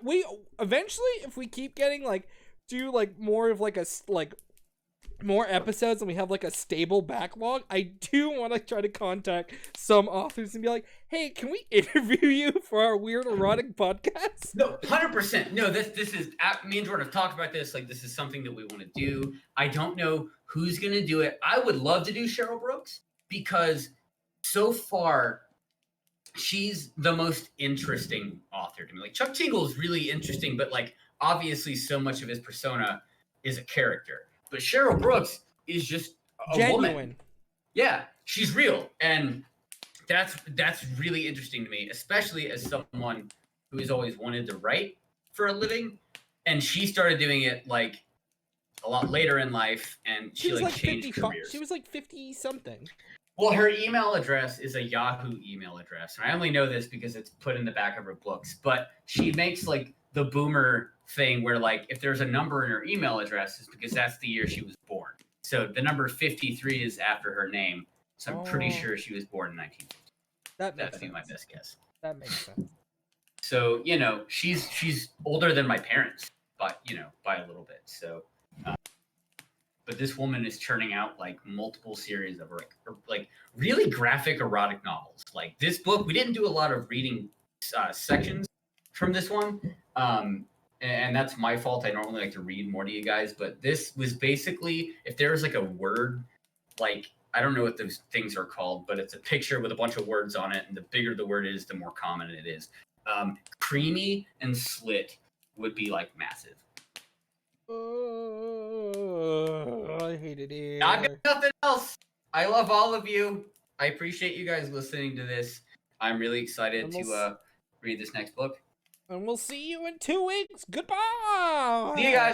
We eventually, if we keep getting do more of like a more episodes and we have like a stable backlog, I do want to try to contact some authors and be like, hey, can we interview you for our weird erotic podcast? No, 100%. No, this is me and Jordan have talked about this. Like, this is something that we want to do. I don't know who's gonna do it. I would love to do Cheryl Brooks because so far she's the most interesting author to me. Like, Chuck Tingle is really interesting, but like obviously so much of his persona is a character. But Cheryl Brooks is just a Genuine. woman. Yeah, she's real, and that's really interesting to me, especially as someone who has always wanted to write for a living, and she started doing it like a lot later in life, and she like changed careers. She was like 50 something. Well, her email address is a Yahoo email address, and I only know this because it's put in the back of her books. But she makes like the boomer thing where like if there's a number in her email address, it's because that's the year she was born. So the number 53 is after her name. So I'm pretty sure she was born in 1950. That'd be my best guess. That makes sense. So, you know, she's older than my parents, but by a little bit. So, but this woman is churning out like multiple series of like really graphic erotic novels. Like this book, we didn't do a lot of reading sections from this one. And that's my fault. I normally like to read more to you guys, but this was basically, if there was like a word, like, I don't know what those things are called, but it's a picture with a bunch of words on it. And the bigger the word is, the more common it is. Creamy and slit would be like massive. I hate it here. I got nothing else. I love all of you. I appreciate you guys listening to this. I'm really excited to read this next book. And we'll see you in 2 weeks. Goodbye. See you guys.